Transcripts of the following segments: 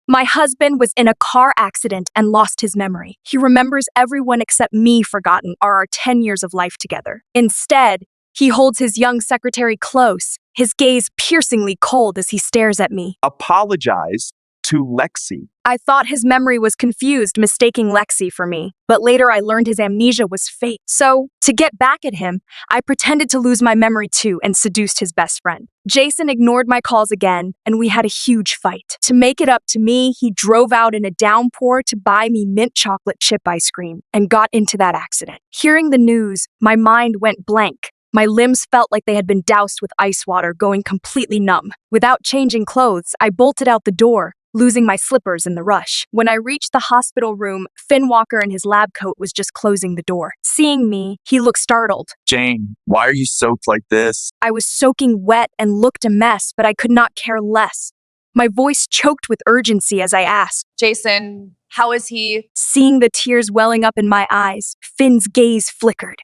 My husband was in a car accident and lost his memory. He remembers everyone except me forgotten are our 10 years of life together. Instead, he holds his young secretary close, his gaze piercingly cold as he stares at me. Apologize to Lexi. I thought his memory was confused, mistaking Lexi for me, but later I learned his amnesia was fake. So, to get back at him, I pretended to lose my memory too and seduced his best friend. Jason ignored my calls again, and we had a huge fight. To make it up to me, he drove out in a downpour to buy me mint chocolate chip ice cream and got into that accident. Hearing the news, my mind went blank. My limbs felt like they had been doused with ice water, going completely numb. Without changing clothes, I bolted out the door, losing my slippers in the rush. When I reached the hospital room, Finn Walker in his lab coat was just closing the door. Seeing me, he looked startled. Jane, why are you soaked like this? I was soaking wet and looked a mess, but I could not care less. My voice choked with urgency as I asked, Jason, how is he? Seeing the tears welling up in my eyes, Finn's gaze flickered.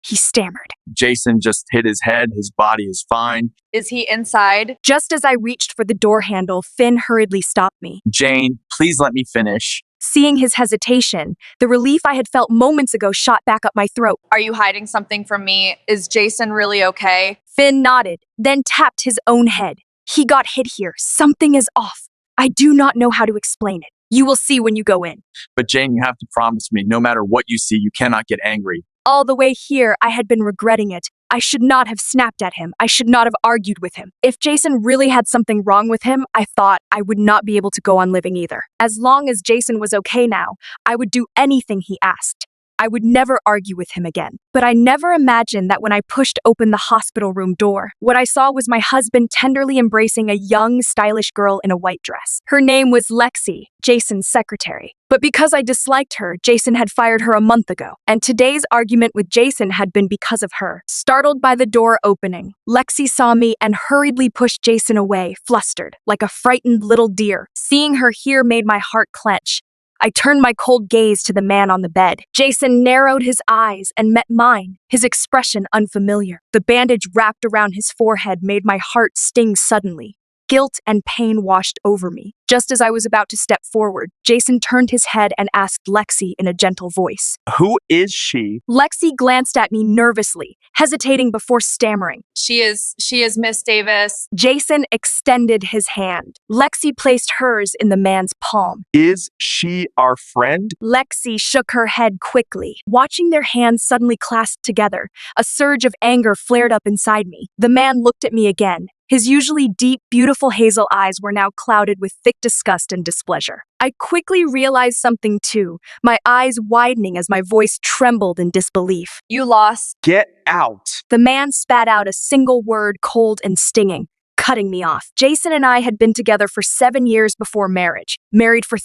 He stammered. Jason just hit his head. His body is fine. Is he inside? Just as I reached for the door handle, Finn hurriedly stopped me. Jane, please let me finish. Seeing his hesitation, the relief I had felt moments ago shot back up my throat. Are you hiding something from me? Is Jason really okay? Finn nodded, then tapped his own head. He got hit here. Something is off. I do not know how to explain it. You will see when you go in. But Jane, you have to promise me, no matter what you see, you cannot get angry. All the way here, I had been regretting it. I should not have snapped at him. I should not have argued with him. If Jason really had something wrong with him, I thought I would not be able to go on living either. As long as Jason was okay now, I would do anything he asked. I would never argue with him again. But I never imagined that when I pushed open the hospital room door, what I saw was my husband tenderly embracing a young, stylish girl in a white dress. Her name was Lexi, Jason's secretary. But because I disliked her, Jason had fired her a month ago, and today's argument with Jason had been because of her. Startled by the door opening, Lexi saw me and hurriedly pushed Jason away, flustered, like a frightened little deer. Seeing her here made my heart clench. I turned my cold gaze to the man on the bed. Jason narrowed his eyes and met mine, his expression unfamiliar. The bandage wrapped around his forehead made my heart sting suddenly. Guilt and pain washed over me. Just as I was about to step forward, Jason turned his head and asked Lexi in a gentle voice. Who is she? Lexi glanced at me nervously, hesitating before stammering. She is Miss Davis. Jason extended his hand. Lexi placed hers in the man's palm. Is she our friend? Lexi shook her head quickly. Watching their hands suddenly clasped together, a surge of anger flared up inside me. The man looked at me again. His usually deep, beautiful hazel eyes were now clouded with thick disgust and displeasure. I quickly realized something too, my eyes widening as my voice trembled in disbelief. You lost. Get out. The man spat out a single word, cold and stinging, cutting me off. Jason and I had been together for 7 years before marriage, married for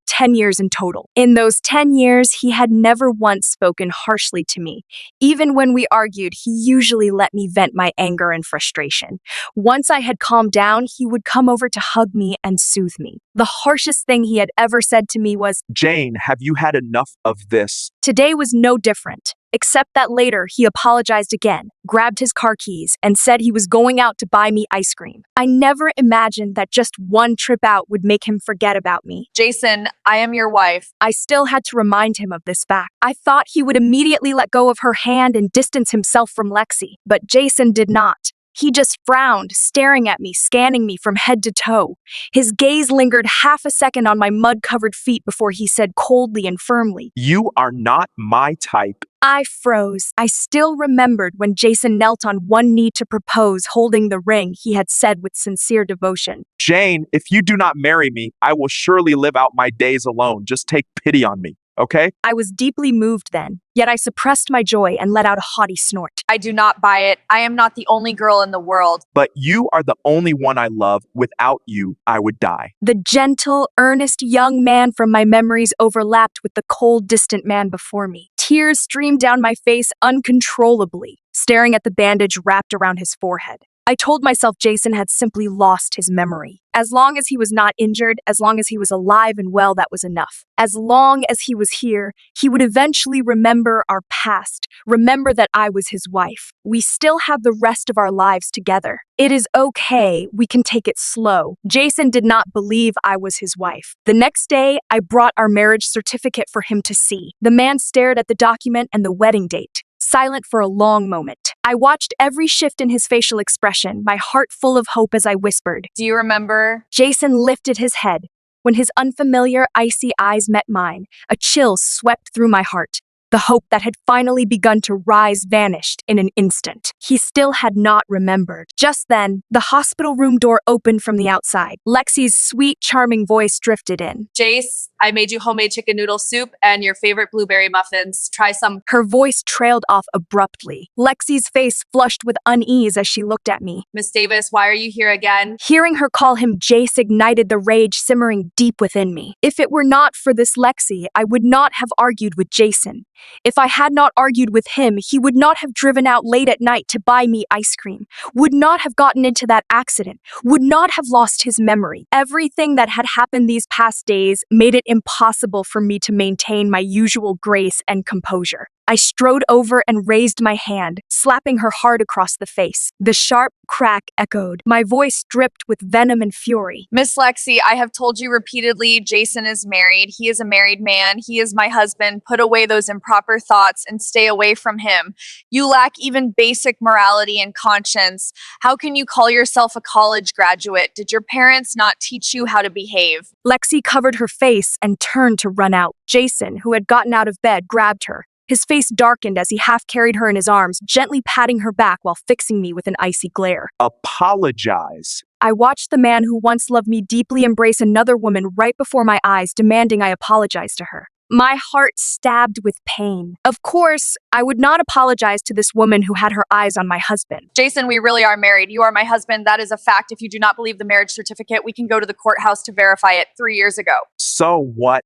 10 years in total. In those 10 years, he had never once spoken harshly to me. Even when we argued, he usually let me vent my anger and frustration. Once I had calmed down, he would come over to hug me and soothe me. The harshest thing he had ever said to me was, Jane, have you had enough of this? Today was no different. Except that later, he apologized again, grabbed his car keys, and said he was going out to buy me ice cream. I never imagined that just one trip out would make him forget about me. Jason, I am your wife. I still had to remind him of this fact. I thought he would immediately let go of her hand and distance himself from Lexi, but Jason did not. He just frowned, staring at me, scanning me from head to toe. His gaze lingered half a second on my mud-covered feet before he said coldly and firmly, You are not my type. I froze. I still remembered when Jason knelt on one knee to propose, holding the ring he had said with sincere devotion. Jane, if you do not marry me, I will surely live out my days alone. Just take pity on me, okay? I was deeply moved then, yet I suppressed my joy and let out a haughty snort. I do not buy it. I am not the only girl in the world. But you are the only one I love. Without you, I would die. The gentle, earnest young man from my memories overlapped with the cold, distant man before me. Tears streamed down my face uncontrollably, staring at the bandage wrapped around his forehead. I told myself Jason had simply lost his memory. As long as he was not injured, as long as he was alive and well, that was enough. As long as he was here, he would eventually remember our past, remember that I was his wife. We still have the rest of our lives together. It is okay, we can take it slow. Jason did not believe I was his wife. The next day, I brought our marriage certificate for him to see. The man stared at the document and the wedding date, silent for a long moment. I watched every shift in his facial expression, my heart full of hope as I whispered. Do you remember? Jason lifted his head. When his unfamiliar, icy eyes met mine, a chill swept through my heart. The hope that had finally begun to rise vanished in an instant. He still had not remembered. Just then, the hospital room door opened from the outside. Lexi's sweet, charming voice drifted in. Jace, I made you homemade chicken noodle soup and your favorite blueberry muffins. Try some. Her voice trailed off abruptly. Lexi's face flushed with unease as she looked at me. Miss Davis, why are you here again? Hearing her call him Jace ignited the rage simmering deep within me. If it were not for this Lexi, I would not have argued with Jason. If I had not argued with him, he would not have driven out late at night to buy me ice cream, would not have gotten into that accident, would not have lost his memory. Everything that had happened these past days made it impossible for me to maintain my usual grace and composure. I strode over and raised my hand, slapping her hard across the face. The sharp crack echoed, my voice dripped with venom and fury. Miss Lexi, I have told you repeatedly, Jason is married. He is a married man. He is my husband. Put away those improper thoughts and stay away from him. You lack even basic morality and conscience. How can you call yourself a college graduate? Did your parents not teach you how to behave? Lexi covered her face and turned to run out. Jason, who had gotten out of bed, grabbed her. His face darkened as he half carried her in his arms, gently patting her back while fixing me with an icy glare. Apologize. I watched the man who once loved me deeply embrace another woman right before my eyes, demanding I apologize to her. My heart stabbed with pain. Of course, I would not apologize to this woman who had her eyes on my husband. Jason, we really are married. You are my husband. That is a fact. If you do not believe the marriage certificate, we can go to the courthouse to verify it 3 years ago. So what?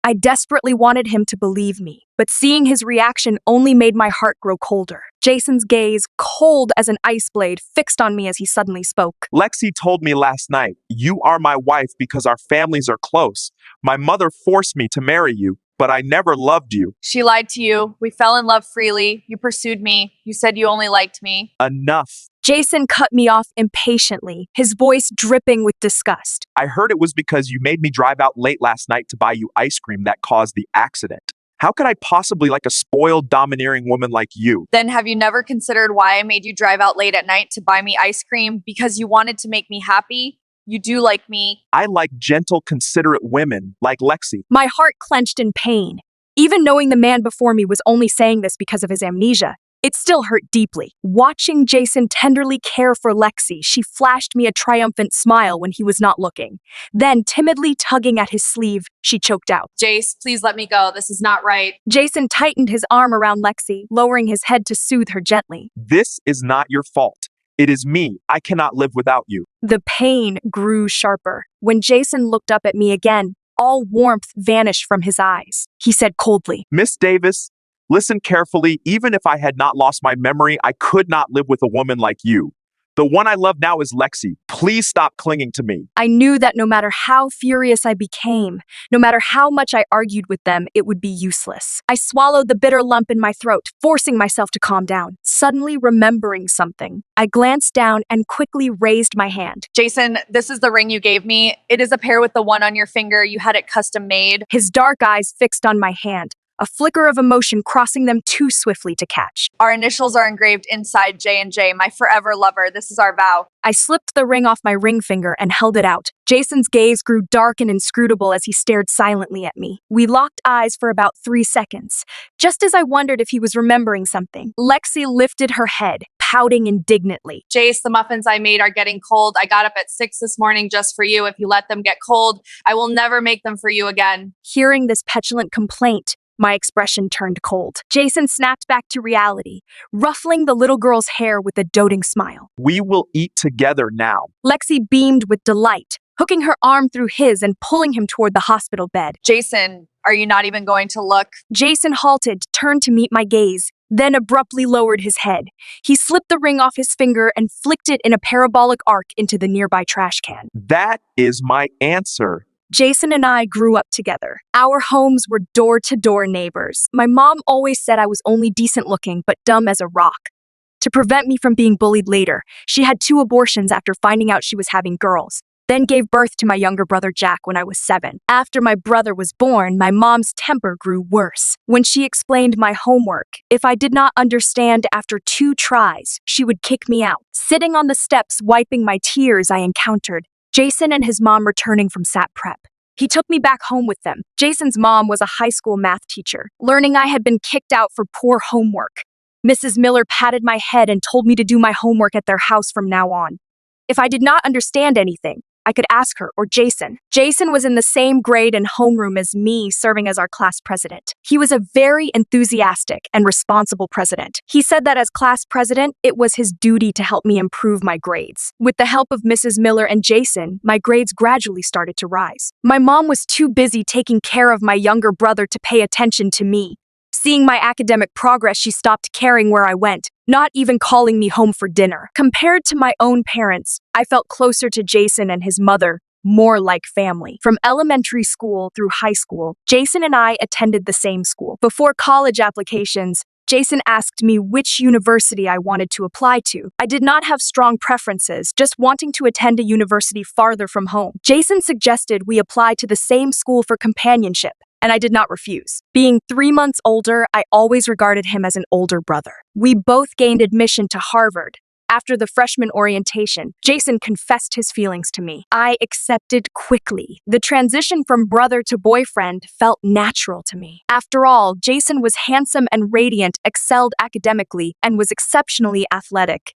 I desperately wanted him to believe me, but seeing his reaction only made my heart grow colder. Jason's gaze, cold as an ice blade, fixed on me as he suddenly spoke. Lexi told me last night, you are my wife because our families are close. My mother forced me to marry you, but I never loved you. She lied to you. We fell in love freely. You pursued me. You said you only liked me. Enough. Jason cut me off impatiently, his voice dripping with disgust. I heard it was because you made me drive out late last night to buy you ice cream that caused the accident. How could I possibly like a spoiled, domineering woman like you? Then have you never considered why I made you drive out late at night to buy me ice cream? Because you wanted to make me happy? You do like me. I like gentle, considerate women like Lexi. My heart clenched in pain. Even knowing the man before me was only saying this because of his amnesia, it still hurt deeply. Watching Jason tenderly care for Lexi, she flashed me a triumphant smile when he was not looking. Then, timidly tugging at his sleeve, she choked out. Jace, please let me go. This is not right. Jason tightened his arm around Lexi, lowering his head to soothe her gently. This is not your fault. It is me. I cannot live without you. The pain grew sharper. When Jason looked up at me again, all warmth vanished from his eyes. He said coldly, Miss Davis, listen carefully. Even if I had not lost my memory, I could not live with a woman like you. The one I love now is Lexi. Please stop clinging to me. I knew that no matter how furious I became, no matter how much I argued with them, it would be useless. I swallowed the bitter lump in my throat, forcing myself to calm down. Suddenly remembering something, I glanced down and quickly raised my hand. Jason, this is the ring you gave me. It is a pair with the one on your finger. You had it custom made. His dark eyes fixed on my hand, a flicker of emotion crossing them too swiftly to catch. Our initials are engraved inside J&J, my forever lover. This is our vow. I slipped the ring off my ring finger and held it out. Jason's gaze grew dark and inscrutable as he stared silently at me. We locked eyes for about 3 seconds. Just as I wondered if he was remembering something, Lexi lifted her head, pouting indignantly. Jace, the muffins I made are getting cold. I got up at 6 this morning just for you. If you let them get cold, I will never make them for you again. Hearing this petulant complaint, my expression turned cold. Jason snapped back to reality, ruffling the little girl's hair with a doting smile. We will eat together now. Lexi beamed with delight, hooking her arm through his and pulling him toward the hospital bed. Jason, are you not even going to look? Jason halted, turned to meet my gaze, then abruptly lowered his head. He slipped the ring off his finger and flicked it in a parabolic arc into the nearby trash can. That is my answer. Jason and I grew up together. Our homes were door-to-door neighbors. My mom always said I was only decent-looking but dumb as a rock. To prevent me from being bullied later, she had 2 abortions after finding out she was having girls, then gave birth to my younger brother Jack when I was 7. After my brother was born, my mom's temper grew worse. When she explained my homework, if I did not understand after 2 tries, she would kick me out. Sitting on the steps wiping my tears, I encountered Jason and his mom returning from SAT prep. He took me back home with them. Jason's mom was a high school math teacher. Learning I had been kicked out for poor homework, Mrs. Miller patted my head and told me to do my homework at their house from now on. If I did not understand anything, I could ask her or Jason. Jason was in the same grade and homeroom as me, serving as our class president. He was a very enthusiastic and responsible president. He said that as class president, it was his duty to help me improve my grades. With the help of Mrs. Miller and Jason, my grades gradually started to rise. My mom was too busy taking care of my younger brother to pay attention to me. Seeing my academic progress, she stopped caring where I went, not even calling me home for dinner. Compared to my own parents, I felt closer to Jason and his mother, more like family. From elementary school through high school, Jason and I attended the same school. Before college applications, Jason asked me which university I wanted to apply to. I did not have strong preferences, just wanting to attend a university farther from home. Jason suggested we apply to the same school for companionship, and I did not refuse. Being 3 months older, I always regarded him as an older brother. We both gained admission to Harvard. After the freshman orientation, Jason confessed his feelings to me. I accepted quickly. The transition from brother to boyfriend felt natural to me. After all, Jason was handsome and radiant, excelled academically, and was exceptionally athletic.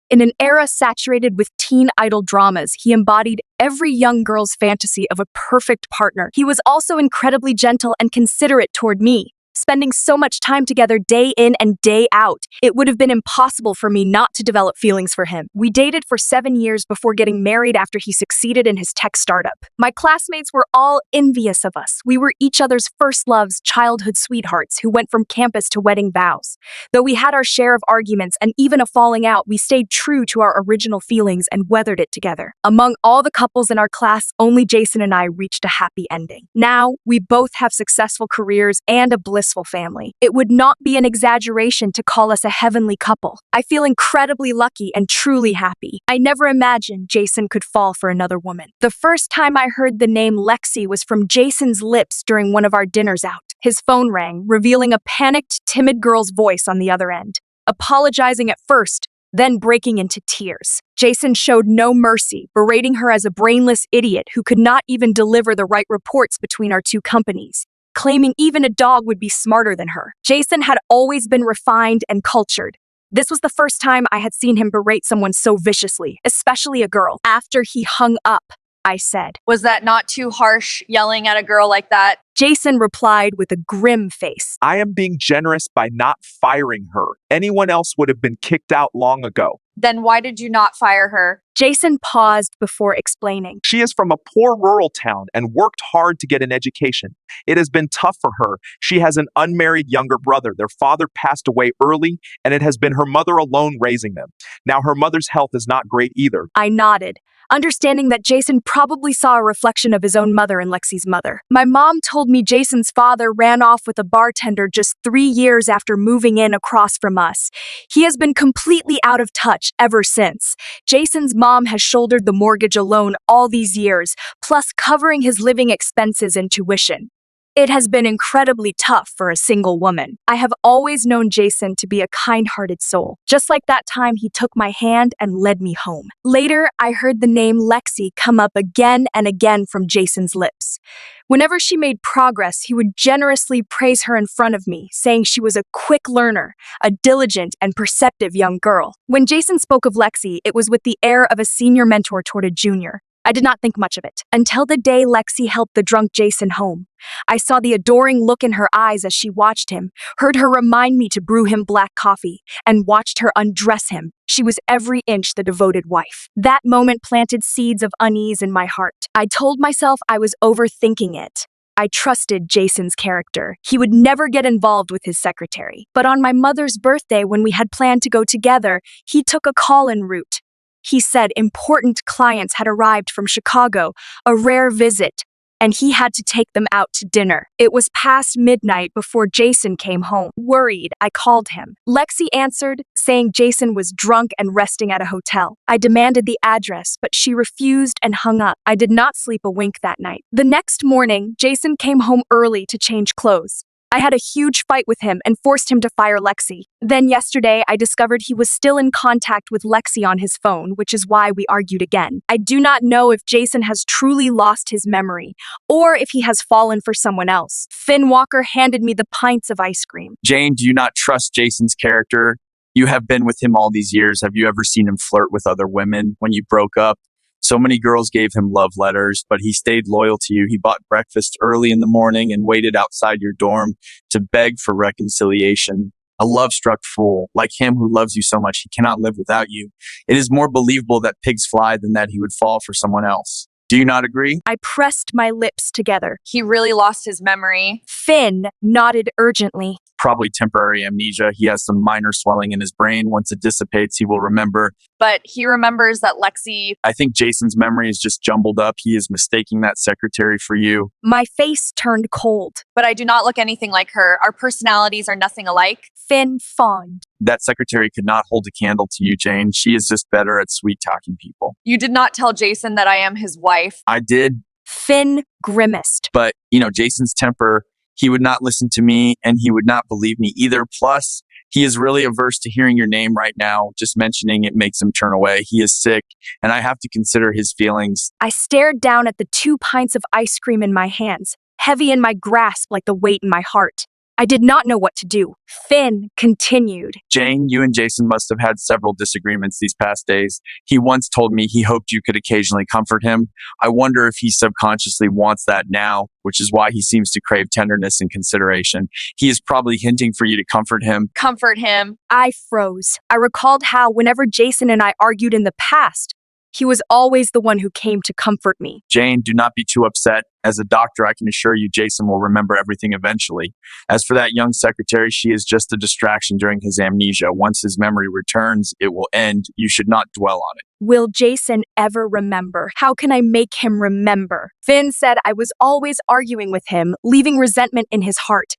In an era saturated with teen idol dramas, he embodied every young girl's fantasy of a perfect partner. He was also incredibly gentle and considerate toward me. Spending so much time together day in and day out, it would have been impossible for me not to develop feelings for him. We dated for 7 years before getting married after he succeeded in his tech startup. My classmates were all envious of us. We were each other's first loves, childhood sweethearts who went from campus to wedding vows. Though we had our share of arguments and even a falling out, we stayed true to our original feelings and weathered it together. Among all the couples in our class, only Jason and I reached a happy ending. Now, we both have successful careers and a blissful family. It would not be an exaggeration to call us a heavenly couple. I feel incredibly lucky and truly happy. I never imagined Jason could fall for another woman. The first time I heard the name Lexi was from Jason's lips during one of our dinners out. His phone rang, revealing a panicked, timid girl's voice on the other end, apologizing at first, then breaking into tears. Jason showed no mercy, berating her as a brainless idiot who could not even deliver the right reports between our 2 companies, claiming even a dog would be smarter than her. Jason had always been refined and cultured. This was the first time I had seen him berate someone so viciously, especially a girl. After he hung up, I said, Was that not too harsh, yelling at a girl like that? Jason replied with a grim face. I am being generous by not firing her. Anyone else would have been kicked out long ago. Then why did you not fire her? Jason paused before explaining. She is from a poor rural town and worked hard to get an education. It has been tough for her. She has an unmarried younger brother. Their father passed away early, and it has been her mother alone raising them. Now her mother's health is not great either. I nodded, understanding that Jason probably saw a reflection of his own mother in Lexi's mother. My mom told me Jason's father ran off with a bartender just 3 years after moving in across from us. He has been completely out of touch ever since. Jason's mom has shouldered the mortgage alone all these years, plus covering his living expenses and tuition. It has been incredibly tough for a single woman. I have always known Jason to be a kind-hearted soul, just like that time he took my hand and led me home. Later, I heard the name Lexi come up again and again from Jason's lips. Whenever she made progress, he would generously praise her in front of me, saying she was a quick learner, a diligent and perceptive young girl. When Jason spoke of Lexi, it was with the air of a senior mentor toward a junior. I did not think much of it, until the day Lexi helped the drunk Jason home. I saw the adoring look in her eyes as she watched him, heard her remind me to brew him black coffee, and watched her undress him. She was every inch the devoted wife. That moment planted seeds of unease in my heart. I told myself I was overthinking it. I trusted Jason's character. He would never get involved with his secretary. But on my mother's birthday, when we had planned to go together, he took a call en route. He said important clients had arrived from Chicago, a rare visit, and he had to take them out to dinner. It was past midnight before Jason came home. Worried, I called him. Lexi answered, saying Jason was drunk and resting at a hotel. I demanded the address, but she refused and hung up. I did not sleep a wink that night. The next morning, Jason came home early to change clothes. I had a huge fight with him and forced him to fire Lexi. Then yesterday, I discovered he was still in contact with Lexi on his phone, which is why we argued again. I do not know if Jason has truly lost his memory, or if he has fallen for someone else. Finn Walker handed me the pints of ice cream. Jane, do you not trust Jason's character? You have been with him all these years. Have you ever seen him flirt with other women when you broke up? So many girls gave him love letters, but he stayed loyal to you. He bought breakfast early in the morning and waited outside your dorm to beg for reconciliation. A love-struck fool, like him who loves you so much he cannot live without you. It is more believable that pigs fly than that he would fall for someone else. Do you not agree? I pressed my lips together. He really lost his memory. Finn nodded urgently. Probably temporary amnesia. He has some minor swelling in his brain. Once it dissipates, he will remember. But he remembers that Lexi. I think Jason's memory is just jumbled up. He is mistaking that secretary for you. My face turned cold. But I do not look anything like her. Our personalities are nothing alike. Finn fawned. That secretary could not hold a candle to you, Jane. She is just better at sweet-talking people. You did not tell Jason that I am his wife. I did, Finn grimaced. but, Jason's temper, he would not listen to me and he would not believe me either. Plus, he is really averse to hearing your name right now. Just mentioning it makes him turn away. He is sick, and I have to consider his feelings. I stared down at the 2 pints of ice cream in my hands, heavy in my grasp like the weight in my heart. I did not know what to do. Finn continued. Jane, you and Jason must have had several disagreements these past days. He once told me he hoped you could occasionally comfort him. I wonder if he subconsciously wants that now, which is why he seems to crave tenderness and consideration. He is probably hinting for you to comfort him. Comfort him. I froze. I recalled how, whenever Jason and I argued in the past, he was always the one who came to comfort me. Jane, do not be too upset. As a doctor, I can assure you Jason will remember everything eventually. As for that young secretary, she is just a distraction during his amnesia. Once his memory returns, it will end. You should not dwell on it. Will Jason ever remember? How can I make him remember? Finn said I was always arguing with him, leaving resentment in his heart.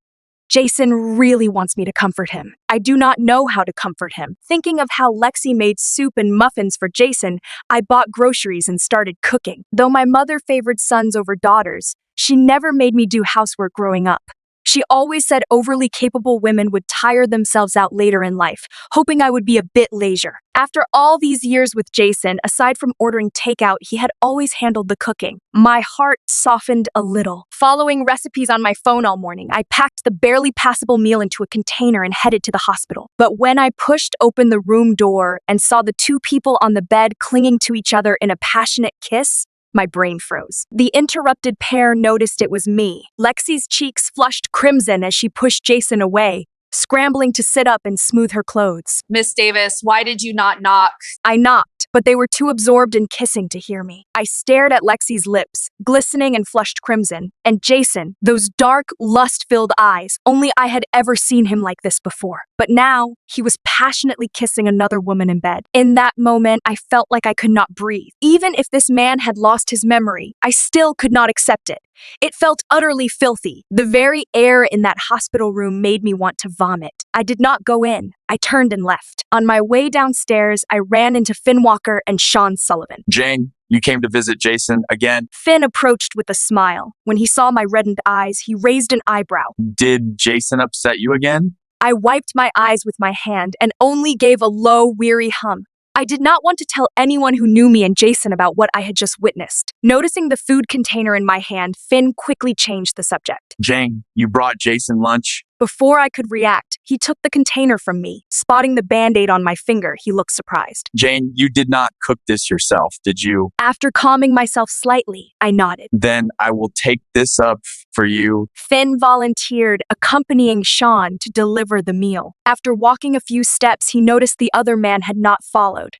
Jason really wants me to comfort him. I do not know how to comfort him. Thinking of how Lexi made soup and muffins for Jason, I bought groceries and started cooking. Though my mother favored sons over daughters, she never made me do housework growing up. She always said overly capable women would tire themselves out later in life, hoping I would be a bit leisure. After all these years with Jason, aside from ordering takeout, he had always handled the cooking. My heart softened a little. Following recipes on my phone all morning, I packed the barely passable meal into a container and headed to the hospital. But when I pushed open the room door and saw the 2 people on the bed clinging to each other in a passionate kiss, my brain froze. The interrupted pair noticed it was me. Lexi's cheeks flushed crimson as she pushed Jason away, scrambling to sit up and smooth her clothes. Miss Davis, why did you not knock? I knocked, but they were too absorbed in kissing to hear me. I stared at Lexi's lips, glistening and flushed crimson, and Jason, those dark, lust-filled eyes. Only I had ever seen him like this before. But now, he was passionately kissing another woman in bed. In that moment, I felt like I could not breathe. Even if this man had lost his memory, I still could not accept it. It felt utterly filthy. The very air in that hospital room made me want to vomit. I did not go in. I turned and left. On my way downstairs, I ran into Finn Walker and Sean Sullivan. Jane, you came to visit Jason again. Finn approached with a smile. When he saw my reddened eyes, he raised an eyebrow. Did Jason upset you again? I wiped my eyes with my hand and only gave a low, weary hum. I did not want to tell anyone who knew me and Jason about what I had just witnessed. Noticing the food container in my hand, Finn quickly changed the subject. Jane, you brought Jason lunch. Before I could react, he took the container from me. Spotting the Band-Aid on my finger, he looked surprised. Jane, you did not cook this yourself, did you? After calming myself slightly, I nodded. Then I will take this up for you. Finn volunteered, accompanying Sean to deliver the meal. After walking a few steps, he noticed the other man had not followed.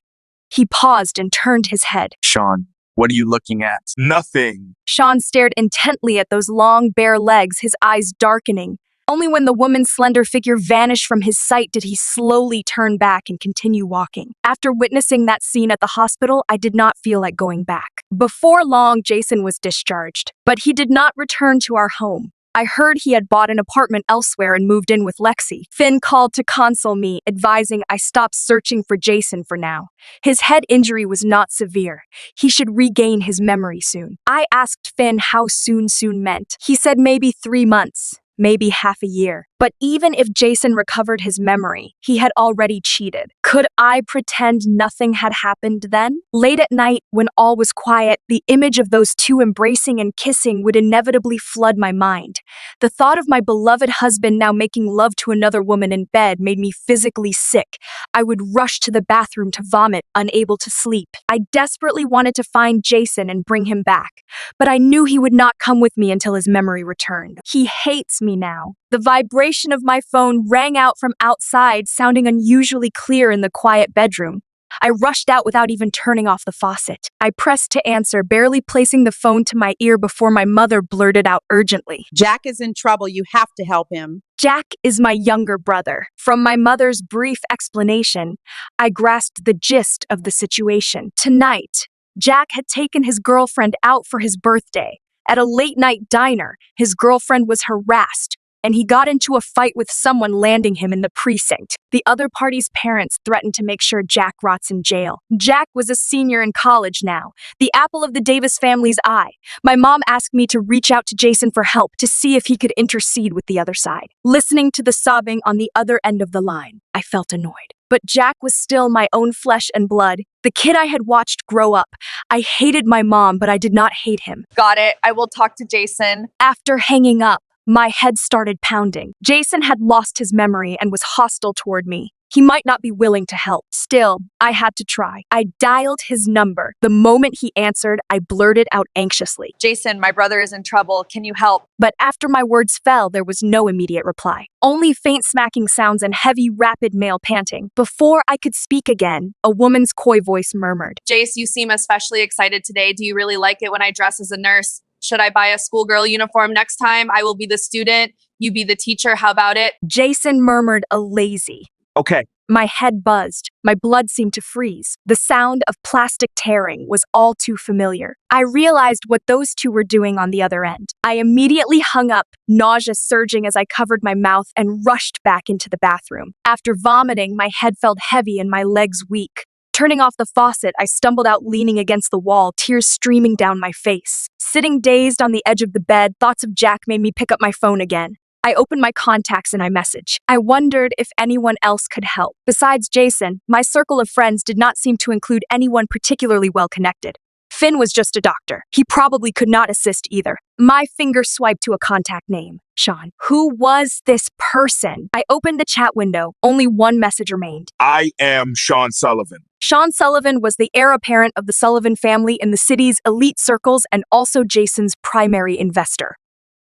He paused and turned his head. Sean, What are you looking at? Nothing. Sean stared intently at those long, bare legs, his eyes darkening. Only when the woman's slender figure vanished from his sight did he slowly turn back and continue walking. After witnessing that scene at the hospital, I did not feel like going back. Before long, Jason was discharged, but he did not return to our home. I heard he had bought an apartment elsewhere and moved in with Lexi. Finn called to console me, advising I stop searching for Jason for now. His head injury was not severe. He should regain his memory soon. I asked Finn how soon meant. He said maybe 3 months. Maybe half a year. But even if Jason recovered his memory, he had already cheated. Could I pretend nothing had happened then? Late at night, when all was quiet, the image of those two embracing and kissing would inevitably flood my mind. The thought of my beloved husband now making love to another woman in bed made me physically sick. I would rush to the bathroom to vomit, unable to sleep. I desperately wanted to find Jason and bring him back, but I knew he would not come with me until his memory returned. He hates me now. The vibration of my phone rang out from outside, sounding unusually clear in the quiet bedroom. I rushed out without even turning off the faucet. I pressed to answer, barely placing the phone to my ear before my mother blurted out urgently. Jack is in trouble. You have to help him. Jack is my younger brother. From my mother's brief explanation, I grasped the gist of the situation. Tonight, Jack had taken his girlfriend out for his birthday. At a late-night diner, his girlfriend was harassed, and he got into a fight with someone, landing him in the precinct. The other party's parents threatened to make sure Jack rots in jail. Jack was a senior in college now, the apple of the Davis family's eye. My mom asked me to reach out to Jason for help to see if he could intercede with the other side. Listening to the sobbing on the other end of the line, I felt annoyed. But Jack was still my own flesh and blood, the kid I had watched grow up. I hated my mom, but I did not hate him. Got it. I will talk to Jason. After hanging up, my head started pounding. Jason had lost his memory and was hostile toward me. He might not be willing to help. Still, I had to try. I dialed his number. The moment he answered, I blurted out anxiously, Jason, my brother is in trouble. Can you help? But after my words fell, there was no immediate reply. Only faint smacking sounds and heavy, rapid male panting. Before I could speak again, a woman's coy voice murmured, Jace, you seem especially excited today. Do you really like it when I dress as a nurse? Should I buy a schoolgirl uniform next time? I will be the student. You be the teacher. How about it? Jason murmured a lazy. Okay. My head buzzed. My blood seemed to freeze. The sound of plastic tearing was all too familiar. I realized what those two were doing on the other end. I immediately hung up, nausea surging as I covered my mouth and rushed back into the bathroom. After vomiting, my head felt heavy and my legs weak. Turning off the faucet, I stumbled out leaning against the wall, tears streaming down my face. Sitting dazed on the edge of the bed, thoughts of Jack made me pick up my phone again. I opened my contacts and I messaged. I wondered if anyone else could help. Besides Jason, my circle of friends did not seem to include anyone particularly well connected. Finn was just a doctor. He probably could not assist either. My finger swiped to a contact name, Sean. Who was this person? I opened the chat window. Only one message remained. I am Sean Sullivan. Sean Sullivan was the heir apparent of the Sullivan family in the city's elite circles and also Jason's primary investor.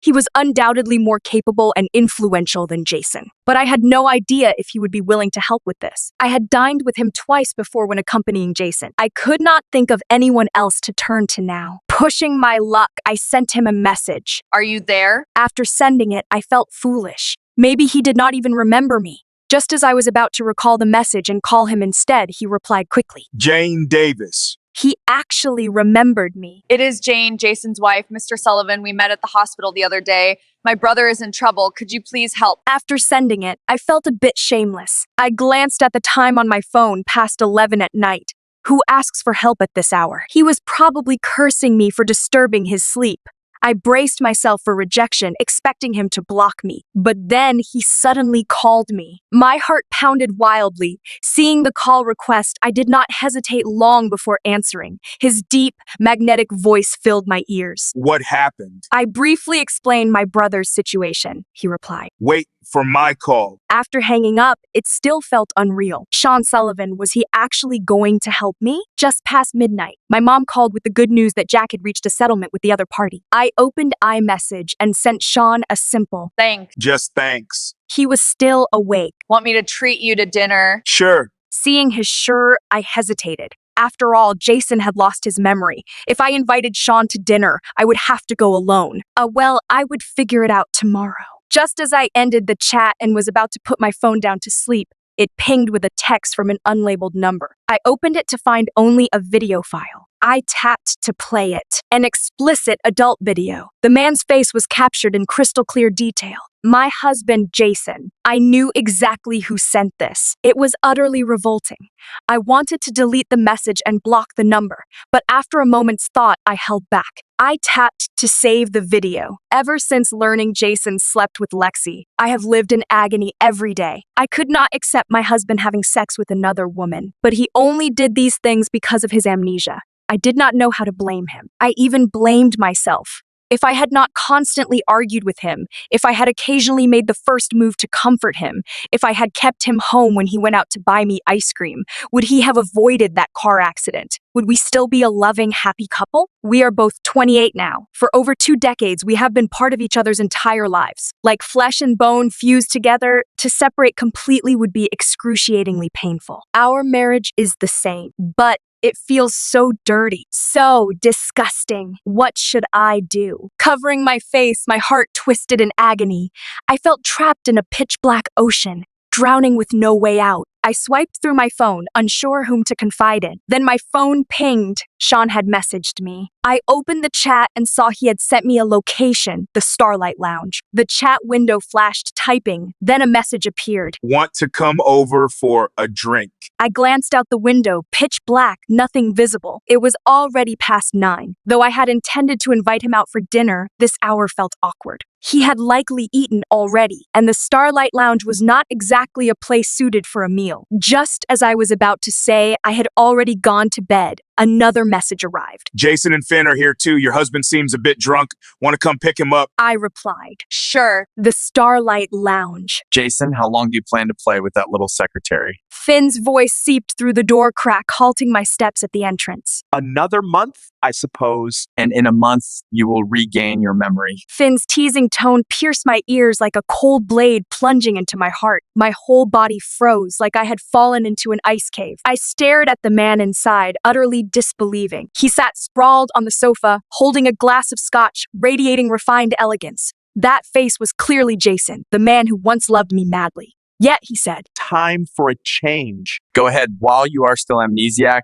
He was undoubtedly more capable and influential than Jason, but I had no idea if he would be willing to help with this. I had dined with him twice before when accompanying Jason. I could not think of anyone else to turn to now. Pushing my luck, I sent him a message. Are you there? After sending it, I felt foolish. Maybe he did not even remember me. Just as I was about to recall the message and call him instead, he replied quickly. Jane Davis. He actually remembered me. It is Jane, Jason's wife, Mr. Sullivan. We met at the hospital the other day. My brother is in trouble. Could you please help? After sending it, I felt a bit shameless. I glanced at the time on my phone, past 11 at night. Who asks for help at this hour? He was probably cursing me for disturbing his sleep. I braced myself for rejection, expecting him to block me. But then he suddenly called me. My heart pounded wildly. Seeing the call request, I did not hesitate long before answering. His deep, magnetic voice filled my ears. What happened? I briefly explained my brother's situation, he replied. Wait for my call. After hanging up, it still felt unreal. Sean Sullivan, was he actually going to help me? Just past midnight, my mom called with the good news that Jack had reached a settlement with the other party. I opened iMessage and sent Sean a simple Thanks. Just thanks. He was still awake. Want me to treat you to dinner? Sure. Seeing his sure, I hesitated. After all, Jason had lost his memory. If I invited Sean to dinner, I would have to go alone. Well, I would figure it out tomorrow. Just as I ended the chat and was about to put my phone down to sleep, it pinged with a text from an unlabeled number. I opened it to find only a video file. I tapped to play it. An explicit adult video. The man's face was captured in crystal clear detail. My husband, Jason. I knew exactly who sent this. It was utterly revolting. I wanted to delete the message and block the number, but after a moment's thought, I held back. I tapped to save the video. Ever since learning Jason slept with Lexi, I have lived in agony every day. I could not accept my husband having sex with another woman, but he only did these things because of his amnesia. I did not know how to blame him. I even blamed myself. If I had not constantly argued with him, if I had occasionally made the first move to comfort him, if I had kept him home when he went out to buy me ice cream, would he have avoided that car accident? Would we still be a loving, happy couple? We are both 28 now. For over 2 decades, we have been part of each other's entire lives. Like flesh and bone fused together, to separate completely would be excruciatingly painful. Our marriage is the same, but it feels so dirty, so disgusting. What should I do? Covering my face, my heart twisted in agony. I felt trapped in a pitch-black ocean, drowning with no way out. I swiped through my phone, unsure whom to confide in. Then my phone pinged. Sean had messaged me. I opened the chat and saw he had sent me a location, the Starlight Lounge. The chat window flashed typing, then a message appeared. Want to come over for a drink? I glanced out the window, pitch black, nothing visible. It was already past 9. Though I had intended to invite him out for dinner, this hour felt awkward. He had likely eaten already, and the Starlight Lounge was not exactly a place suited for a meal. Just as I was about to say I had already gone to bed, another message arrived. Jason and Finn are here too. Your husband seems a bit drunk. Want to come pick him up? I replied. Sure. The Starlight Lounge. Jason, how long do you plan to play with that little secretary? Finn's voice seeped through the door crack, halting my steps at the entrance. Another month, I suppose. And in a month, you will regain your memory. Finn's teasing tone pierced my ears like a cold blade plunging into my heart. My whole body froze like I had fallen into an ice cave. I stared at the man inside, utterly disbelieving. He sat sprawled on the sofa, holding a glass of scotch, radiating refined elegance. That face was clearly Jason, the man who once loved me madly. Yet, he said, Time for a change. Go ahead. While you are still amnesiac,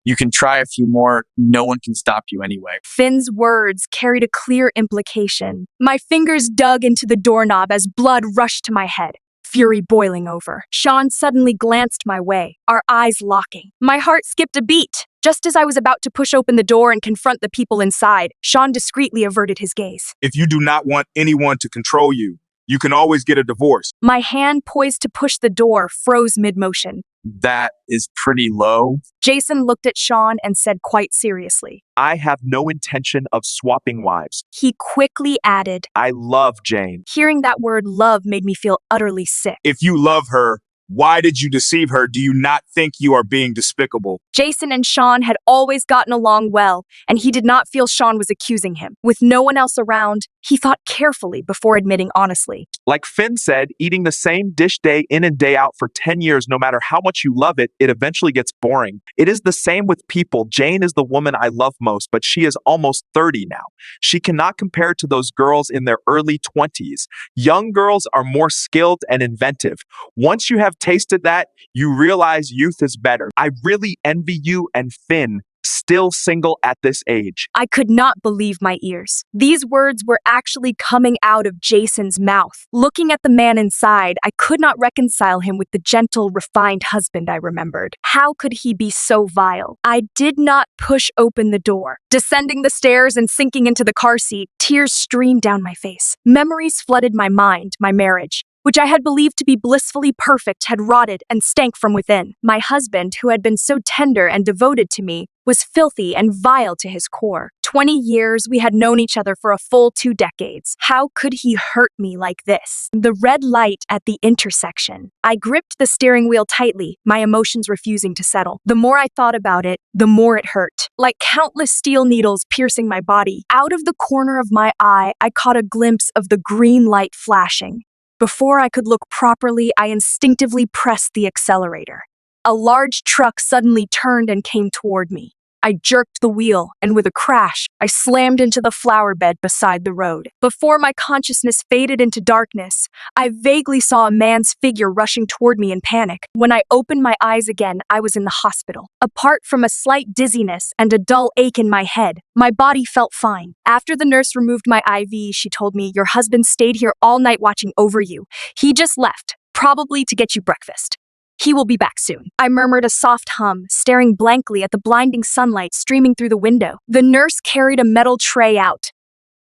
you can try a few more. No one can stop you anyway. Finn's words carried a clear implication. My fingers dug into the doorknob as blood rushed to my head, fury boiling over. Sean suddenly glanced my way, our eyes locking. My heart skipped a beat. Just as I was about to push open the door and confront the people inside, Sean discreetly averted his gaze. If you do not want anyone to control you, you can always get a divorce. My hand poised to push the door froze mid-motion. That is pretty low. Jason looked at Sean and said quite seriously. I have no intention of swapping wives. He quickly added, I love Jane. Hearing that word love made me feel utterly sick. If you love her, why did you deceive her? Do you not think you are being despicable? Jason and Sean had always gotten along well, and he did not feel Sean was accusing him. With no one else around, he thought carefully before admitting honestly. Like Finn said, eating the same dish day in and day out for 10 years, no matter how much you love it, it eventually gets boring. It is the same with people. Jane is the woman I love most, but she is almost 30 now. She cannot compare to those girls in their early 20s. Young girls are more skilled and inventive. Once you have tasted that, you realize youth is better. I really envy you and Finn, still single at this age. I could not believe my ears. These words were actually coming out of Jason's mouth. Looking at the man inside, I could not reconcile him with the gentle, refined husband I remembered. How could he be so vile? I did not push open the door. Descending the stairs and sinking into the car seat, tears streamed down my face. Memories flooded my mind, my marriage, which I had believed to be blissfully perfect, had rotted and stank from within. My husband, who had been so tender and devoted to me, was filthy and vile to his core. 20 years we had known each other for a full 2 decades. How could he hurt me like this? The red light at the intersection. I gripped the steering wheel tightly, my emotions refusing to settle. The more I thought about it, the more it hurt. Like countless steel needles piercing my body. Out of the corner of my eye, I caught a glimpse of the green light flashing. Before I could look properly, I instinctively pressed the accelerator. A large truck suddenly turned and came toward me. I jerked the wheel, and with a crash, I slammed into the flower bed beside the road. Before my consciousness faded into darkness, I vaguely saw a man's figure rushing toward me in panic. When I opened my eyes again, I was in the hospital. Apart from a slight dizziness and a dull ache in my head, my body felt fine. After the nurse removed my IV, she told me, "Your husband stayed here all night watching over you. He just left, probably to get you breakfast. He will be back soon." I murmured a soft hum, staring blankly at the blinding sunlight streaming through the window. The nurse carried a metal tray out.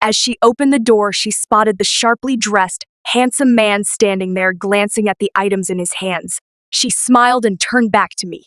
As she opened the door, she spotted the sharply dressed, handsome man standing there, glancing at the items in his hands. She smiled and turned back to me.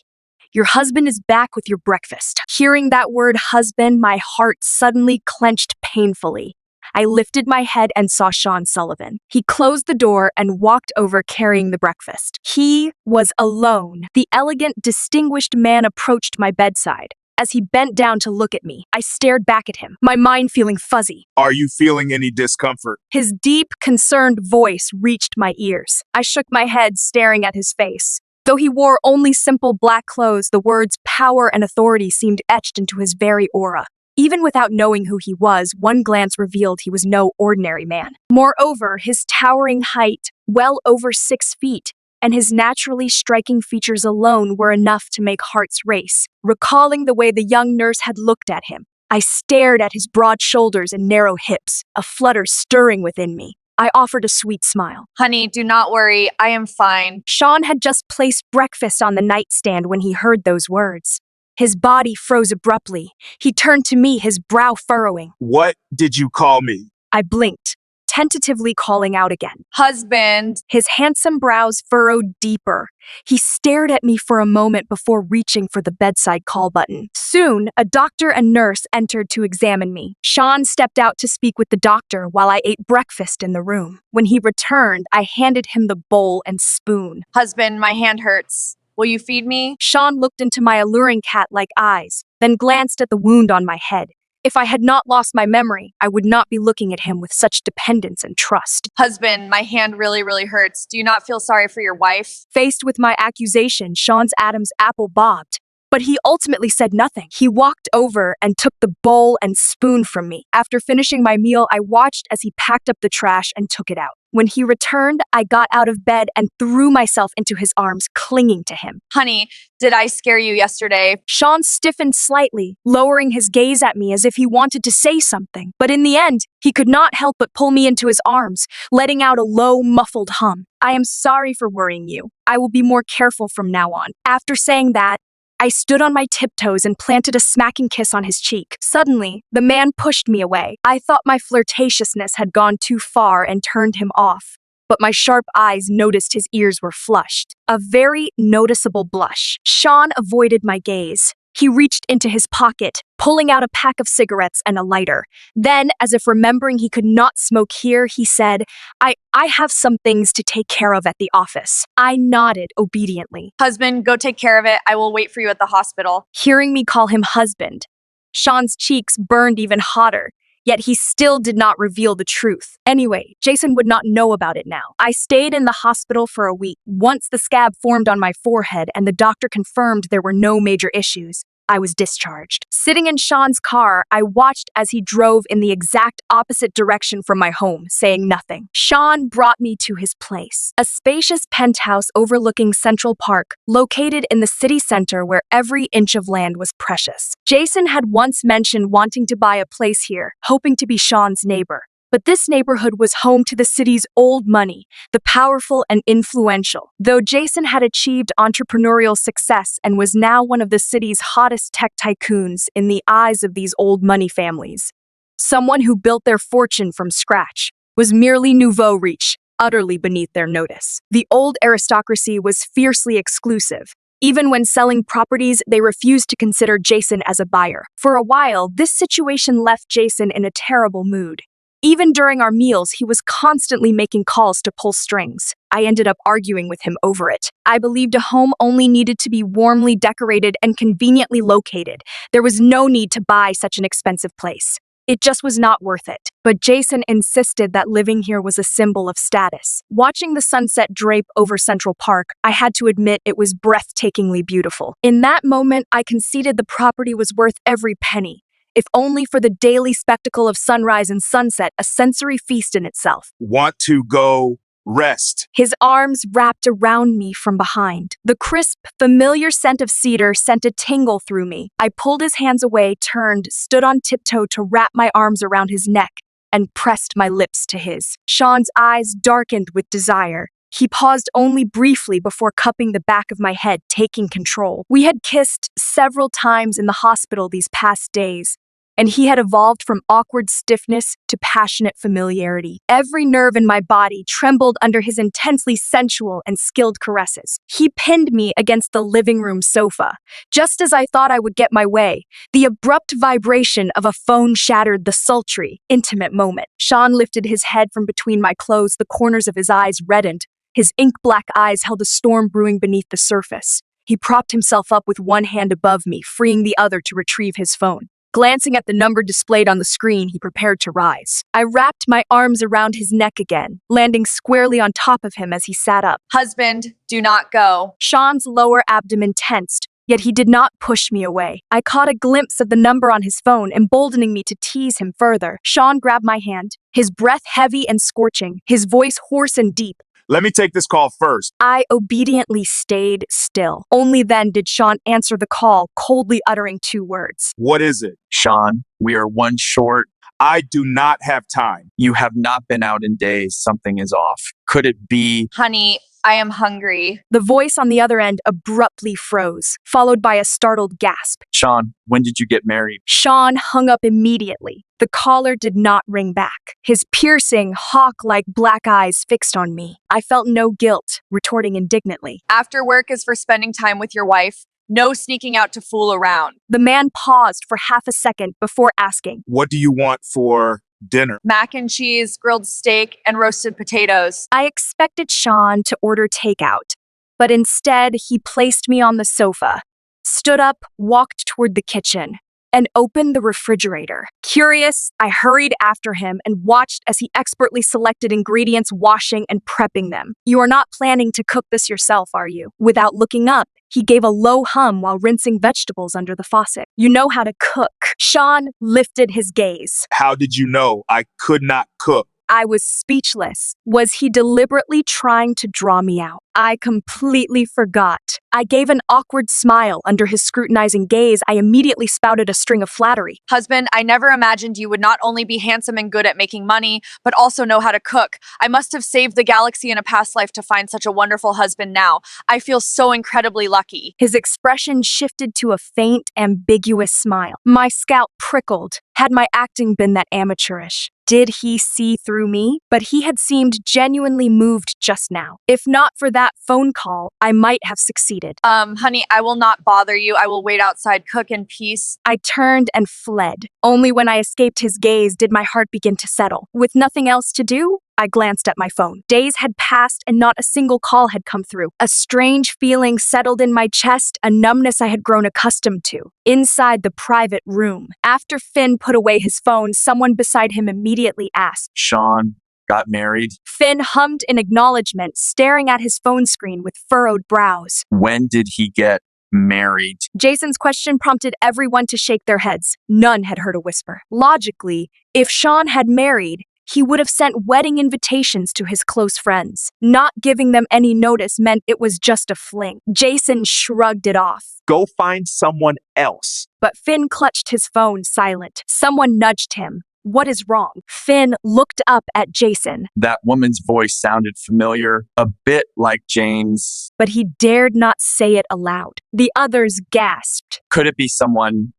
"Your husband is back with your breakfast." Hearing that word husband, my heart suddenly clenched painfully. I lifted my head and saw Sean Sullivan. He closed the door and walked over carrying the breakfast. He was alone. The elegant, distinguished man approached my bedside. As he bent down to look at me, I stared back at him, my mind feeling fuzzy. Are you feeling any discomfort? His deep, concerned voice reached my ears. I shook my head, staring at his face. Though he wore only simple black clothes, the words power and authority seemed etched into his very aura. Even without knowing who he was, one glance revealed he was no ordinary man. Moreover, his towering height, well over 6 feet, and his naturally striking features alone were enough to make hearts race. Recalling the way the young nurse had looked at him, I stared at his broad shoulders and narrow hips, a flutter stirring within me. I offered a sweet smile. Honey, do not worry. I am fine. Sean had just placed breakfast on the nightstand when he heard those words. His body froze abruptly. He turned to me, his brow furrowing. What did you call me? I blinked, tentatively calling out again. Husband. His handsome brows furrowed deeper. He stared at me for a moment before reaching for the bedside call button. Soon, a doctor and nurse entered to examine me. Sean stepped out to speak with the doctor while I ate breakfast in the room. When he returned, I handed him the bowl and spoon. Husband, my hand hurts. Will you feed me? Sean looked into my alluring cat-like eyes, then glanced at the wound on my head. If I had not lost my memory, I would not be looking at him with such dependence and trust. Husband, my hand really hurts. Do you not feel sorry for your wife? Faced with my accusation, Sean's Adam's apple bobbed. But he ultimately said nothing. He walked over and took the bowl and spoon from me. After finishing my meal, I watched as he packed up the trash and took it out. When he returned, I got out of bed and threw myself into his arms, clinging to him. Honey, did I scare you yesterday? Sean stiffened slightly, lowering his gaze at me as if he wanted to say something. But in the end, he could not help but pull me into his arms, letting out a low, muffled hum. "I am sorry for worrying you. I will be more careful from now on." After saying that, I stood on my tiptoes and planted a smacking kiss on his cheek. Suddenly, the man pushed me away. I thought my flirtatiousness had gone too far and turned him off. But my sharp eyes noticed his ears were flushed. A very noticeable blush. Sean avoided my gaze. He reached into his pocket, pulling out a pack of cigarettes and a lighter. Then, as if remembering he could not smoke here, he said, I have some things to take care of at the office." I nodded obediently. Husband, go take care of it. I will wait for you at the hospital. Hearing me call him husband, Sean's cheeks burned even hotter, yet he still did not reveal the truth. Anyway, Jason would not know about it now. I stayed in the hospital for a week. Once the scab formed on my forehead and the doctor confirmed there were no major issues, I was discharged. Sitting in Sean's car, I watched as he drove in the exact opposite direction from my home, saying nothing. Sean brought me to his place, a spacious penthouse overlooking Central Park, located in the city center where every inch of land was precious. Jason had once mentioned wanting to buy a place here, hoping to be Sean's neighbor. But this neighborhood was home to the city's old money, the powerful and influential. Though Jason had achieved entrepreneurial success and was now one of the city's hottest tech tycoons in the eyes of these old money families, someone who built their fortune from scratch was merely nouveau riche, utterly beneath their notice. The old aristocracy was fiercely exclusive. Even when selling properties, they refused to consider Jason as a buyer. For a while, this situation left Jason in a terrible mood. Even during our meals, he was constantly making calls to pull strings. I ended up arguing with him over it. I believed a home only needed to be warmly decorated and conveniently located. There was no need to buy such an expensive place. It just was not worth it. But Jason insisted that living here was a symbol of status. Watching the sunset drape over Central Park, I had to admit it was breathtakingly beautiful. In that moment, I conceded the property was worth every penny, if only for the daily spectacle of sunrise and sunset, a sensory feast in itself. Want to go rest? His arms wrapped around me from behind. The crisp, familiar scent of cedar sent a tingle through me. I pulled his hands away, turned, stood on tiptoe to wrap my arms around his neck, and pressed my lips to his. Sean's eyes darkened with desire. He paused only briefly before cupping the back of my head, taking control. We had kissed several times in the hospital these past days, and he had evolved from awkward stiffness to passionate familiarity. Every nerve in my body trembled under his intensely sensual and skilled caresses. He pinned me against the living room sofa. Just as I thought I would get my way, the abrupt vibration of a phone shattered the sultry, intimate moment. Sean lifted his head from between my clothes, the corners of his eyes reddened. His ink-black eyes held a storm brewing beneath the surface. He propped himself up with one hand above me, freeing the other to retrieve his phone. Glancing at the number displayed on the screen, he prepared to rise. I wrapped my arms around his neck again, landing squarely on top of him as he sat up. Husband, do not go. Sean's lower abdomen tensed, yet he did not push me away. I caught a glimpse of the number on his phone, emboldening me to tease him further. Sean grabbed my hand, his breath heavy and scorching, his voice hoarse and deep. Let me take this call first. I obediently stayed still. Only then did Sean answer the call, coldly uttering 2 words. What is it? Sean, we are one short. I do not have time. You have not been out in days. Something is off. Could it be? Honey, I am hungry. The voice on the other end abruptly froze, followed by a startled gasp. Sean, when did you get married? Sean hung up immediately. The caller did not ring back. His piercing, hawk-like black eyes fixed on me. I felt no guilt, retorting indignantly. After work is for spending time with your wife. No sneaking out to fool around. The man paused for half a second before asking, What do you want for dinner? Mac and cheese, grilled steak, and roasted potatoes. I expected Sean to order takeout, but instead he placed me on the sofa, stood up, walked toward the kitchen, and opened the refrigerator. Curious, I hurried after him and watched as he expertly selected ingredients, washing and prepping them. You are not planning to cook this yourself, are you? Without looking up, he gave a low hum while rinsing vegetables under the faucet. You know how to cook. Sean lifted his gaze. How did you know I could not cook? I was speechless. Was he deliberately trying to draw me out? I completely forgot. I gave an awkward smile under his scrutinizing gaze. I immediately spouted a string of flattery. Husband, I never imagined you would not only be handsome and good at making money, but also know how to cook. I must have saved the galaxy in a past life to find such a wonderful husband now. I feel so incredibly lucky. His expression shifted to a faint, ambiguous smile. My scalp prickled. Had my acting been that amateurish? Did he see through me? But he had seemed genuinely moved just now. If not for that phone call, I might have succeeded. Honey, I will not bother you. I will wait outside, cook in peace. I turned and fled. Only when I escaped his gaze did my heart begin to settle. With nothing else to do, I glanced at my phone. Days had passed and not a single call had come through. A strange feeling settled in my chest, a numbness I had grown accustomed to. Inside the private room, after Finn put away his phone, someone beside him immediately asked, Sean got married? Finn hummed in acknowledgement, staring at his phone screen with furrowed brows. When did he get married? Jason's question prompted everyone to shake their heads. None had heard a whisper. Logically, if Sean had married, he would have sent wedding invitations to his close friends. Not giving them any notice meant it was just a fling. Jason shrugged it off. Go find someone else. But Finn clutched his phone, silent. Someone nudged him. What is wrong? Finn looked up at Jason. That woman's voice sounded familiar, a bit like Jane's. But he dared not say it aloud. The others gasped. Could it be someone,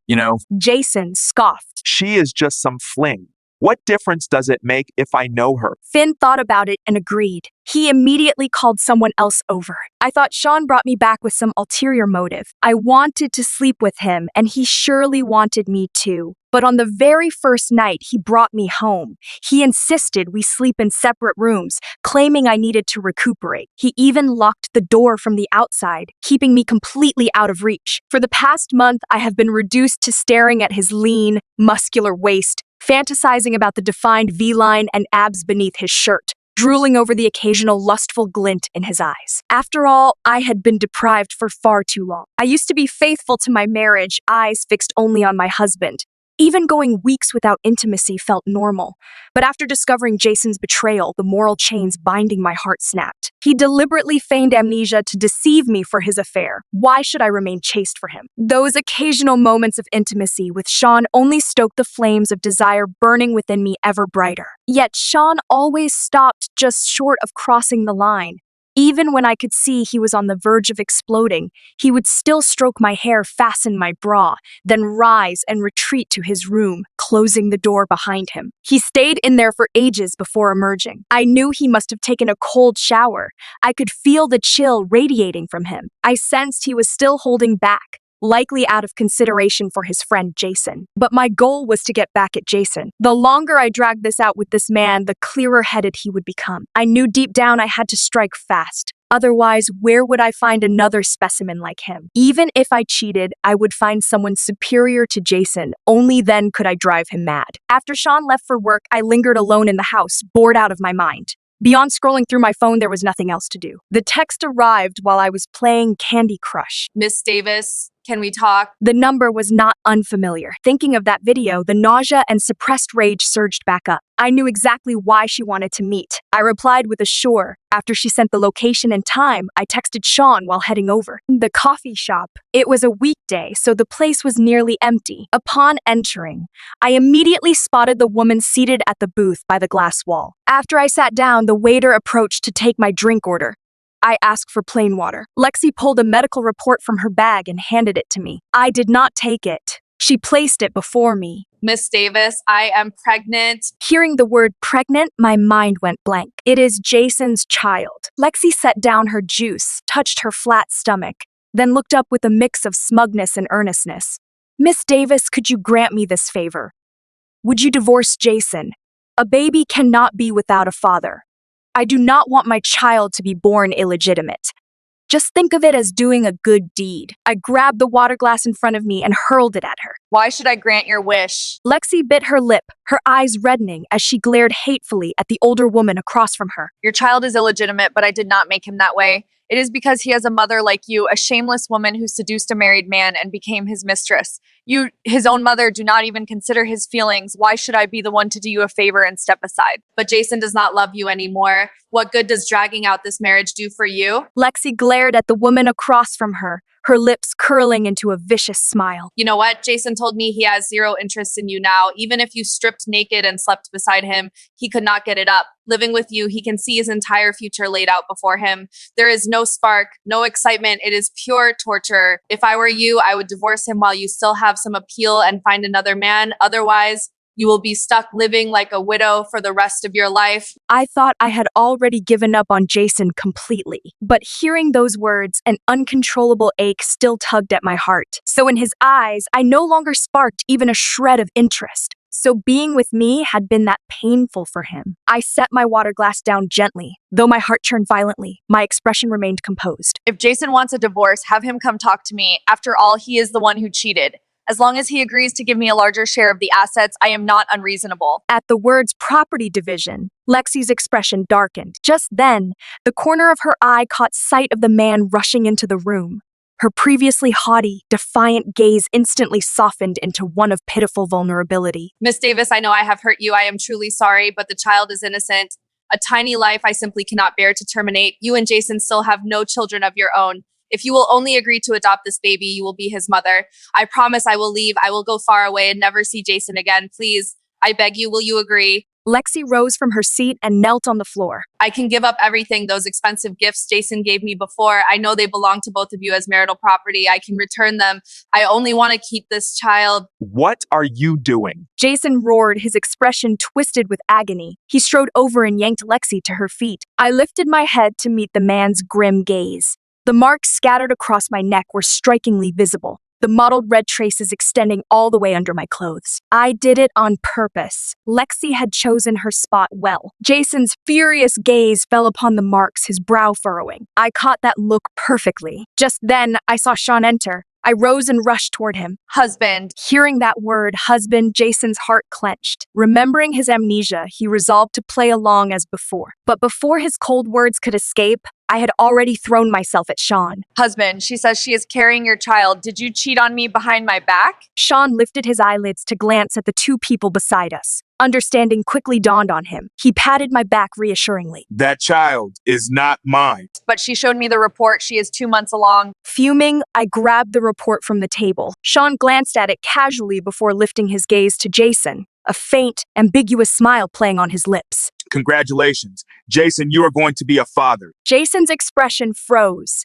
Jason scoffed. She is just some fling. What difference does it make if I know her? Finn thought about it and agreed. He immediately called someone else over. I thought Sean brought me back with some ulterior motive. I wanted to sleep with him, and he surely wanted me too. But on the very first night, he brought me home. He insisted we sleep in separate rooms, claiming I needed to recuperate. He even locked the door from the outside, keeping me completely out of reach. For the past month, I have been reduced to staring at his lean, muscular waist, fantasizing about the defined V-line and abs beneath his shirt, drooling over the occasional lustful glint in his eyes. After all, I had been deprived for far too long. I used to be faithful to my marriage, eyes fixed only on my husband. Even going weeks without intimacy felt normal. But after discovering Jason's betrayal, the moral chains binding my heart snapped. He deliberately feigned amnesia to deceive me for his affair. Why should I remain chaste for him? Those occasional moments of intimacy with Sean only stoked the flames of desire burning within me ever brighter. Yet Sean always stopped just short of crossing the line. Even when I could see he was on the verge of exploding, he would still stroke my hair, fasten my bra, then rise and retreat to his room, closing the door behind him. He stayed in there for ages before emerging. I knew he must have taken a cold shower. I could feel the chill radiating from him. I sensed he was still holding back, likely out of consideration for his friend Jason. But my goal was to get back at Jason. The longer I dragged this out with this man, the clearer-headed he would become. I knew deep down I had to strike fast. Otherwise, where would I find another specimen like him? Even if I cheated, I would find someone superior to Jason. Only then could I drive him mad. After Sean left for work, I lingered alone in the house, bored out of my mind. Beyond scrolling through my phone, there was nothing else to do. The text arrived while I was playing Candy Crush. Miss Davis, can we talk? The number was not unfamiliar. Thinking of that video, the nausea and suppressed rage surged back up. I knew exactly why she wanted to meet. I replied with a sure. After she sent the location and time, I texted Sean while heading over. The coffee shop. It was a weekday, so the place was nearly empty. Upon entering, I immediately spotted the woman seated at the booth by the glass wall. After I sat down, the waiter approached to take my drink order. I asked for plain water. Lexi pulled a medical report from her bag and handed it to me. I did not take it. She placed it before me. Miss Davis, I am pregnant. Hearing the word pregnant, my mind went blank. It is Jason's child. Lexi set down her juice, touched her flat stomach, then looked up with a mix of smugness and earnestness. Miss Davis, could you grant me this favor? Would you divorce Jason? A baby cannot be without a father. I do not want my child to be born illegitimate. Just think of it as doing a good deed. I grabbed the water glass in front of me and hurled it at her. Why should I grant your wish? Lexi bit her lip, her eyes reddening as she glared hatefully at the older woman across from her. Your child is illegitimate, but I did not make him that way. It is because he has a mother like you, a shameless woman who seduced a married man and became his mistress. You, his own mother, do not even consider his feelings. Why should I be the one to do you a favor and step aside? But Jason does not love you anymore. What good does dragging out this marriage do for you? Lexi glared at the woman across from her, her lips curling into a vicious smile. You know what? Jason told me he has zero interest in you now. Even if you stripped naked and slept beside him, he could not get it up. Living with you, he can see his entire future laid out before him. There is no spark, no excitement. It is pure torture. If I were you, I would divorce him while you still have some appeal and find another man. Otherwise, you will be stuck living like a widow for the rest of your life. I thought I had already given up on Jason completely, but hearing those words, an uncontrollable ache still tugged at my heart. So in his eyes, I no longer sparked even a shred of interest. So being with me had been that painful for him. I set my water glass down gently. Though my heart churned violently, my expression remained composed. If Jason wants a divorce, have him come talk to me. After all, he is the one who cheated. As long as he agrees to give me a larger share of the assets, I am not unreasonable. At the words property division, Lexi's expression darkened. Just then, the corner of her eye caught sight of the man rushing into the room. Her previously haughty, defiant gaze instantly softened into one of pitiful vulnerability. Miss Davis, I know I have hurt you. I am truly sorry, but the child is innocent. A tiny life I simply cannot bear to terminate. You and Jason still have no children of your own. If you will only agree to adopt this baby, you will be his mother. I promise I will leave. I will go far away and never see Jason again. Please, I beg you, will you agree? Lexi rose from her seat and knelt on the floor. I can give up everything, those expensive gifts Jason gave me before. I know they belong to both of you as marital property. I can return them. I only want to keep this child. What are you doing? Jason roared, his expression twisted with agony. He strode over and yanked Lexi to her feet. I lifted my head to meet the man's grim gaze. The marks scattered across my neck were strikingly visible, the mottled red traces extending all the way under my clothes. I did it on purpose. Lexi had chosen her spot well. Jason's furious gaze fell upon the marks, his brow furrowing. I caught that look perfectly. Just then, I saw Sean enter. I rose and rushed toward him. Husband. Hearing that word, husband, Jason's heart clenched. Remembering his amnesia, he resolved to play along as before. But before his cold words could escape, I had already thrown myself at Sean. Husband, she says she is carrying your child. Did you cheat on me behind my back? Sean lifted his eyelids to glance at the two people beside us. Understanding quickly dawned on him. He patted my back reassuringly. That child is not mine. But she showed me the report. She is 2 months along. Fuming, I grabbed the report from the table. Sean glanced at it casually before lifting his gaze to Jason, a faint, ambiguous smile playing on his lips. Congratulations. Jason, you are going to be a father. Jason's expression froze.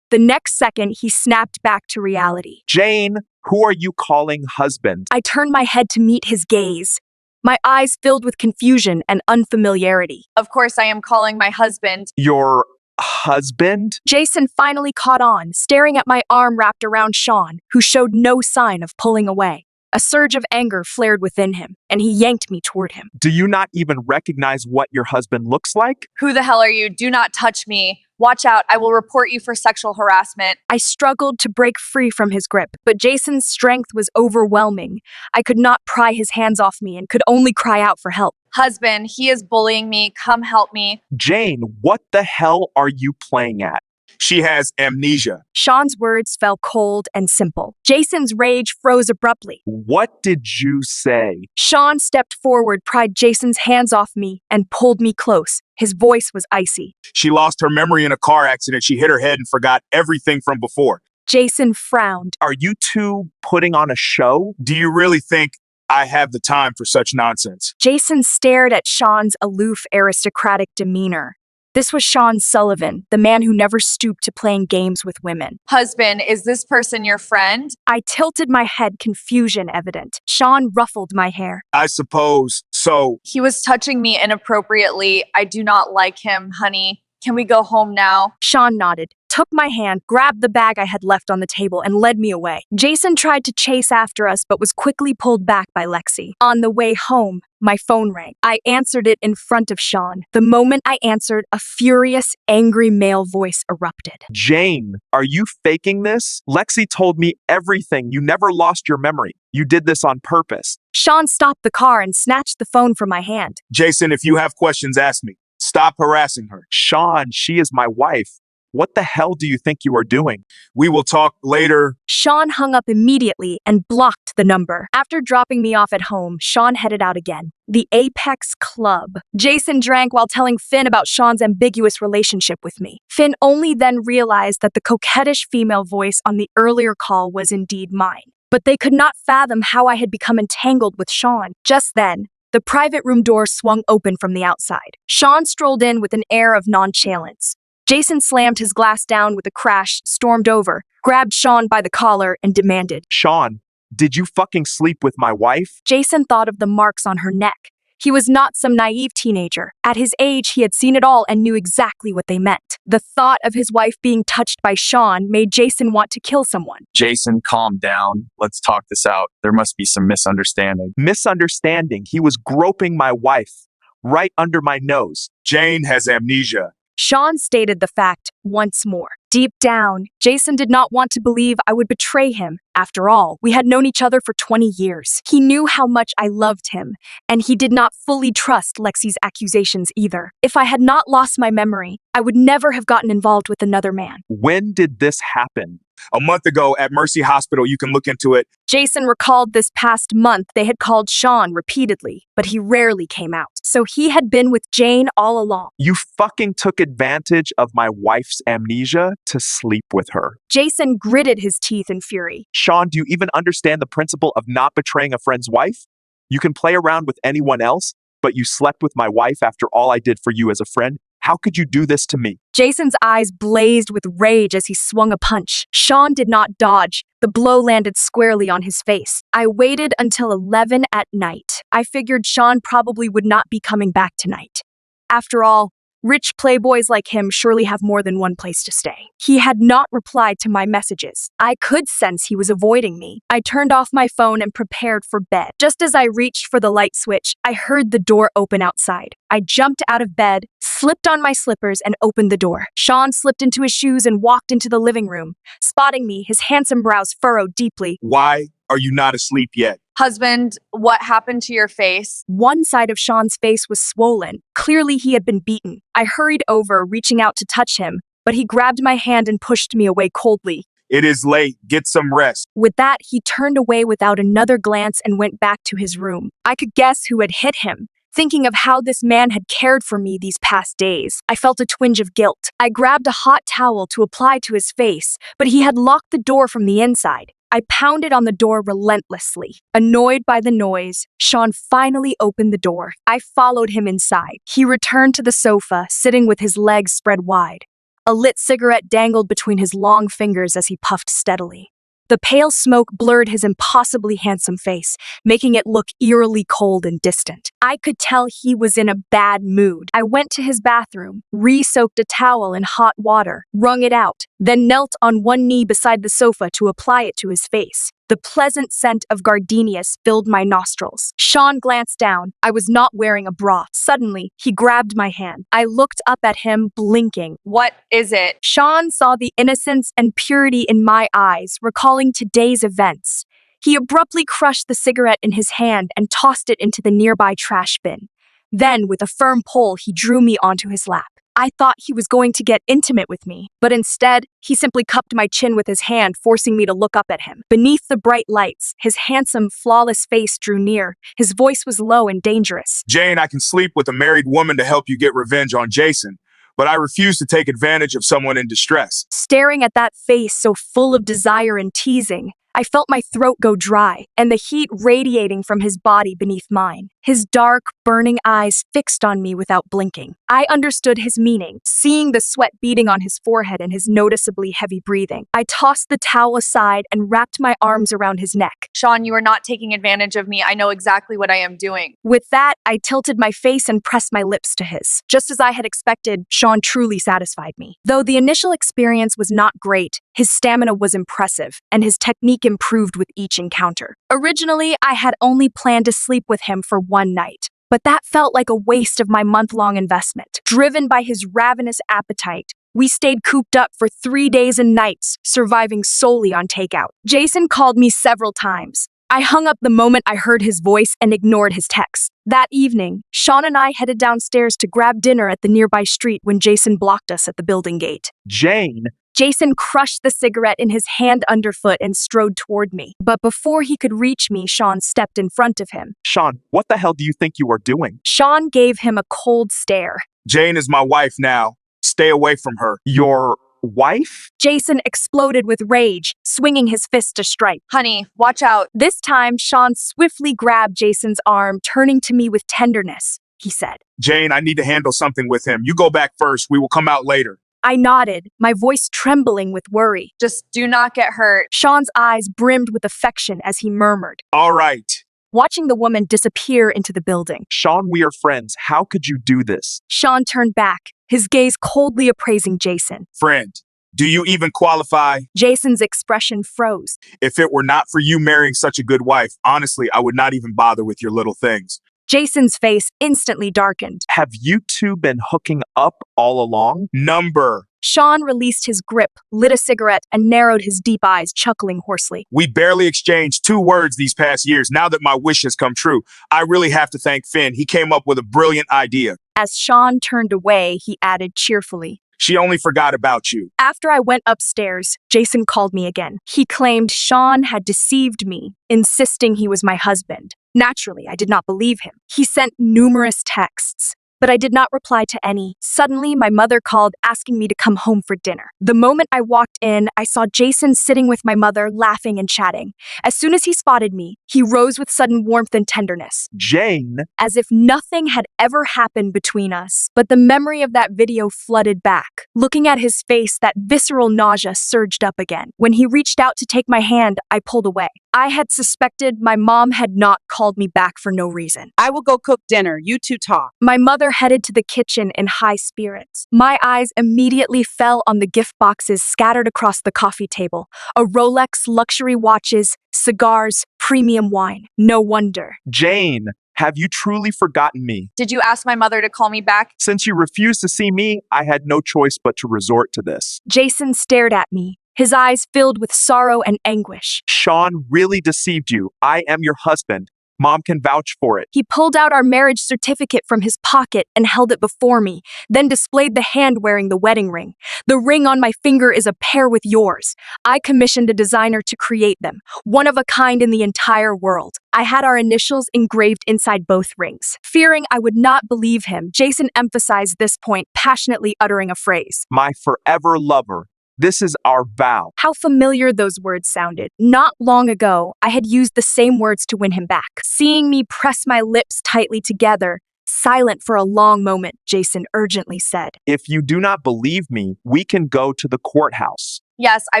The next second, he snapped back to reality. Jane, who are you calling husband? I turned my head to meet his gaze. My eyes filled with confusion and unfamiliarity. Of course, I am calling my husband. Your husband? Jason finally caught on, staring at my arm wrapped around Sean, who showed no sign of pulling away. A surge of anger flared within him, and he yanked me toward him. Do you not even recognize what your husband looks like? Who the hell are you? Do not touch me. Watch out. I will report you for sexual harassment. I struggled to break free from his grip, but Jason's strength was overwhelming. I could not pry his hands off me and could only cry out for help. Husband, he is bullying me. Come help me. Jane, what the hell are you playing at? She has amnesia. Sean's words fell cold and simple. Jason's rage froze abruptly. What did you say? Sean stepped forward, pried Jason's hands off me, and pulled me close. His voice was icy. She lost her memory in a car accident. She hit her head and forgot everything from before. Jason frowned. Are you two putting on a show? Do you really think I have the time for such nonsense? Jason stared at Sean's aloof, aristocratic demeanor. This was Sean Sullivan, the man who never stooped to playing games with women. Husband, is this person your friend? I tilted my head, confusion evident. Sean ruffled my hair. I suppose so. He was touching me inappropriately. I do not like him, honey. Can we go home now? Sean nodded, took my hand, grabbed the bag I had left on the table, and led me away. Jason tried to chase after us, but was quickly pulled back by Lexi. On the way home, my phone rang. I answered it in front of Sean. The moment I answered, a furious, angry male voice erupted. Jane, are you faking this? Lexi told me everything. You never lost your memory. You did this on purpose. Sean stopped the car and snatched the phone from my hand. Jason, if you have questions, ask me. Stop harassing her. Sean, she is my wife. What the hell do you think you are doing? We will talk later. Sean hung up immediately and blocked the number. After dropping me off at home, Sean headed out again. The Apex Club. Jason drank while telling Finn about Sean's ambiguous relationship with me. Finn only then realized that the coquettish female voice on the earlier call was indeed mine. But they could not fathom how I had become entangled with Sean. Just then, the private room door swung open from the outside. Sean strolled in with an air of nonchalance. Jason slammed his glass down with a crash, stormed over, grabbed Sean by the collar, and demanded, Sean, did you fucking sleep with my wife? Jason thought of the marks on her neck. He was not some naive teenager. At his age, he had seen it all and knew exactly what they meant. The thought of his wife being touched by Sean made Jason want to kill someone. Jason, calm down. Let's talk this out. There must be some misunderstanding. Misunderstanding. He was groping my wife right under my nose. Jane has amnesia. Sean stated the fact once more. Deep down, Jason did not want to believe I would betray him. After all, we had known each other for 20 years. He knew how much I loved him, and he did not fully trust Lexi's accusations either. If I had not lost my memory, I would never have gotten involved with another man. When did this happen? A month ago at Mercy Hospital. You can look into it. Jason recalled this past month they had called Sean repeatedly, but he rarely came out. So he had been with Jane all along. You fucking took advantage of my wife's amnesia to sleep with her. Jason gritted his teeth in fury. Sean, do you even understand the principle of not betraying a friend's wife? You can play around with anyone else, but you slept with my wife after all I did for you as a friend? How could you do this to me? Jason's eyes blazed with rage as he swung a punch. Sean did not dodge. The blow landed squarely on his face. I waited until 11 at night. I figured Sean probably would not be coming back tonight. After all, Rich playboys like him surely have more than one place to stay. He had not replied to my messages. I could sense he was avoiding me. I turned off my phone and prepared for bed. Just as I reached for the light switch, I heard the door open outside. I jumped out of bed, slipped on my slippers, and opened the door. Sean slipped into his shoes and walked into the living room. Spotting me, his handsome brows furrowed deeply. Why are you not asleep yet? Husband, what happened to your face? One side of Sean's face was swollen. Clearly, he had been beaten. I hurried over, reaching out to touch him, but he grabbed my hand and pushed me away coldly. It is late. Get some rest. With that, he turned away without another glance and went back to his room. I could guess who had hit him. Thinking of how this man had cared for me these past days, I felt a twinge of guilt. I grabbed a hot towel to apply to his face, but he had locked the door from the inside. I pounded on the door relentlessly. Annoyed by the noise, Sean finally opened the door. I followed him inside. He returned to the sofa, sitting with his legs spread wide. A lit cigarette dangled between his long fingers as he puffed steadily. The pale smoke blurred his impossibly handsome face, making it look eerily cold and distant. I could tell he was in a bad mood. I went to his bathroom, re-soaked a towel in hot water, wrung it out, then knelt on one knee beside the sofa to apply it to his face. The pleasant scent of gardenias filled my nostrils. Sean glanced down. I was not wearing a bra. Suddenly, he grabbed my hand. I looked up at him, blinking. What is it? Sean saw the innocence and purity in my eyes, recalling today's events. He abruptly crushed the cigarette in his hand and tossed it into the nearby trash bin. Then, with a firm pull, he drew me onto his lap. I thought he was going to get intimate with me, but instead, he simply cupped my chin with his hand, forcing me to look up at him. Beneath the bright lights, his handsome, flawless face drew near. His voice was low and dangerous. Jane, I can sleep with a married woman to help you get revenge on Jason, but I refuse to take advantage of someone in distress. Staring at that face so full of desire and teasing, I felt my throat go dry and the heat radiating from his body beneath mine. His dark, burning eyes fixed on me without blinking. I understood his meaning, seeing the sweat beading on his forehead and his noticeably heavy breathing. I tossed the towel aside and wrapped my arms around his neck. Sean, you are not taking advantage of me. I know exactly what I am doing. With that, I tilted my face and pressed my lips to his. Just as I had expected, Sean truly satisfied me. Though the initial experience was not great, his stamina was impressive, and his technique improved with each encounter. Originally, I had only planned to sleep with him for one night, but that felt like a waste of my month-long investment. Driven by his ravenous appetite, we stayed cooped up for 3 days and nights, surviving solely on takeout. Jason called me several times. I hung up the moment I heard his voice and ignored his texts. That evening, Sean and I headed downstairs to grab dinner at the nearby street when Jason blocked us at the building gate. Jane, Jason crushed the cigarette in his hand underfoot and strode toward me. But before he could reach me, Sean stepped in front of him. Sean, what the hell do you think you are doing? Sean gave him a cold stare. Jane is my wife now. Stay away from her. Your wife? Jason exploded with rage, swinging his fist to strike. Honey, watch out. This time, Sean swiftly grabbed Jason's arm, turning to me with tenderness. He said, Jane, I need to handle something with him. You go back first. We will come out later. I nodded, my voice trembling with worry. Just do not get hurt. Sean's eyes brimmed with affection as he murmured, All right. watching the woman disappear into the building. Sean, we are friends. How could you do this? Sean turned back, his gaze coldly appraising Jason. Friend, do you even qualify? Jason's expression froze. If it were not for you marrying such a good wife, honestly, I would not even bother with your little things. Jason's face instantly darkened. Have you two been hooking up all along? Number. Sean released his grip, lit a cigarette, and narrowed his deep eyes, chuckling hoarsely. We barely exchanged 2 words these past years. Now that my wish has come true, I really have to thank Finn. He came up with a brilliant idea. As Sean turned away, he added cheerfully, She only forgot about you. After I went upstairs, Jason called me again. He claimed Sean had deceived me, insisting he was my husband. Naturally, I did not believe him. He sent numerous texts, but I did not reply to any. Suddenly, my mother called, asking me to come home for dinner. The moment I walked in, I saw Jason sitting with my mother, laughing and chatting. As soon as he spotted me, he rose with sudden warmth and tenderness, Jane, as if nothing had ever happened between us. But the memory of that video flooded back. Looking at his face, that visceral nausea surged up again. When he reached out to take my hand, I pulled away. I had suspected my mom had not called me back for no reason. I will go cook dinner. You two talk. My mother headed to the kitchen in high spirits. My eyes immediately fell on the gift boxes scattered across the coffee table. A Rolex, luxury watches, cigars, premium wine. No wonder. Jane, have you truly forgotten me? Did you ask my mother to call me back? Since you refused to see me, I had no choice but to resort to this. Jason stared at me, his eyes filled with sorrow and anguish. Sean really deceived you. I am your husband. Mom can vouch for it. He pulled out our marriage certificate from his pocket and held it before me, then displayed the hand wearing the wedding ring. The ring on my finger is a pair with yours. I commissioned a designer to create them, one of a kind in the entire world. I had our initials engraved inside both rings. Fearing I would not believe him, Jason emphasized this point, passionately uttering a phrase. My forever lover. This is our vow. How familiar those words sounded. Not long ago, I had used the same words to win him back. Seeing me press my lips tightly together, silent for a long moment, Jason urgently said. If you do not believe me, we can go to the courthouse. Yes, I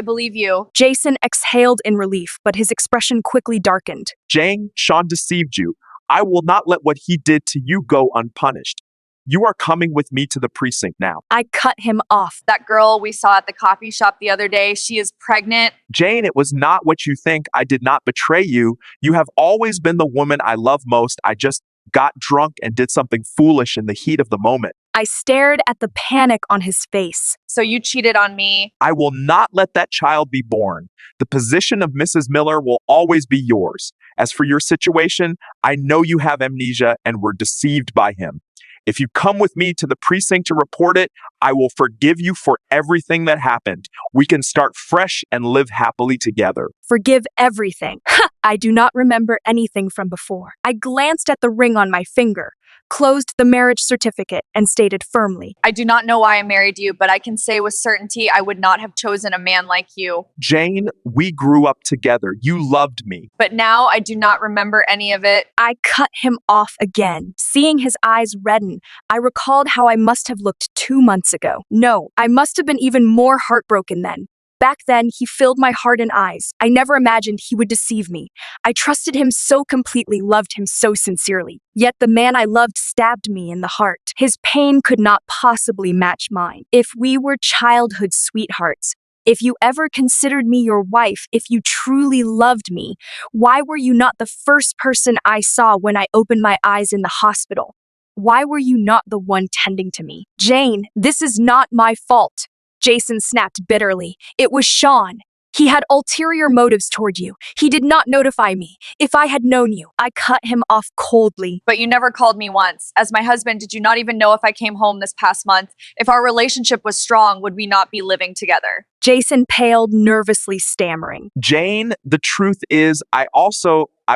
believe you. Jason exhaled in relief, but his expression quickly darkened. Jane, Sean deceived you. I will not let what he did to you go unpunished. You are coming with me to the precinct now. I cut him off. That girl we saw at the coffee shop the other day, she is pregnant. Jane, it was not what you think. I did not betray you. You have always been the woman I love most. I just got drunk and did something foolish in the heat of the moment. I stared at the panic on his face. So you cheated on me. I will not let that child be born. The position of Mrs. Miller will always be yours. As for your situation, I know you have amnesia and were deceived by him. If you come with me to the precinct to report it, I will forgive you for everything that happened. We can start fresh and live happily together. Forgive everything. I do not remember anything from before. I glanced at the ring on my finger, closed the marriage certificate, and stated firmly, I do not know why I married you, but I can say with certainty I would not have chosen a man like you. Jane, we grew up together. You loved me. But now I do not remember any of it. I cut him off again. Seeing his eyes redden, I recalled how I must have looked 2 months ago. No, I must have been even more heartbroken then. Back then, he filled my heart and eyes. I never imagined he would deceive me. I trusted him so completely, loved him so sincerely. Yet the man I loved stabbed me in the heart. His pain could not possibly match mine. If we were childhood sweethearts, if you ever considered me your wife, if you truly loved me, why were you not the first person I saw when I opened my eyes in the hospital? Why were you not the one tending to me? Jane, this is not my fault. Jason snapped bitterly. It was Sean. He had ulterior motives toward you. He did not notify me. If I had known you, I cut him off coldly. But you never called me once. As my husband, did you not even know if I came home this past month? If our relationship was strong, would we not be living together? Jason paled, nervously stammering. Jane, the truth is, I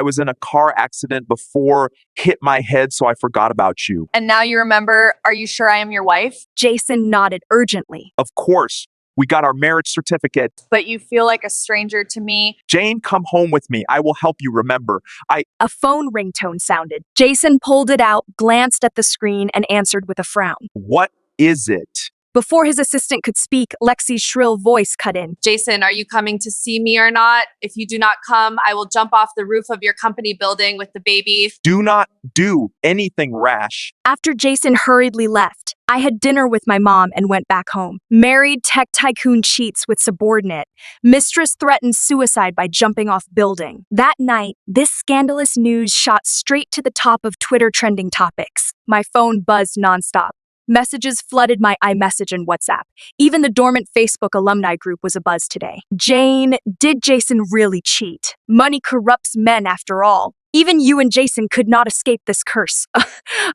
was in a car accident before, hit my head, so I forgot about you. And now you remember, are you sure I am your wife? Jason nodded urgently. Of course. We got our marriage certificate. But you feel like a stranger to me. Jane, come home with me. I will help you remember. A phone ringtone sounded. Jason pulled it out, glanced at the screen, and answered with a frown. What is it? Before his assistant could speak, Lexi's shrill voice cut in. Jason, are you coming to see me or not? If you do not come, I will jump off the roof of your company building with the baby. Do not do anything rash. After Jason hurriedly left, I had dinner with my mom and went back home. Married tech tycoon cheats with subordinate. Mistress threatens suicide by jumping off building. That night, this scandalous news shot straight to the top of Twitter trending topics. My phone buzzed nonstop. Messages flooded my iMessage and WhatsApp. Even the dormant Facebook alumni group was abuzz today. Jane, did Jason really cheat? Money corrupts men after all. Even you and Jason could not escape this curse.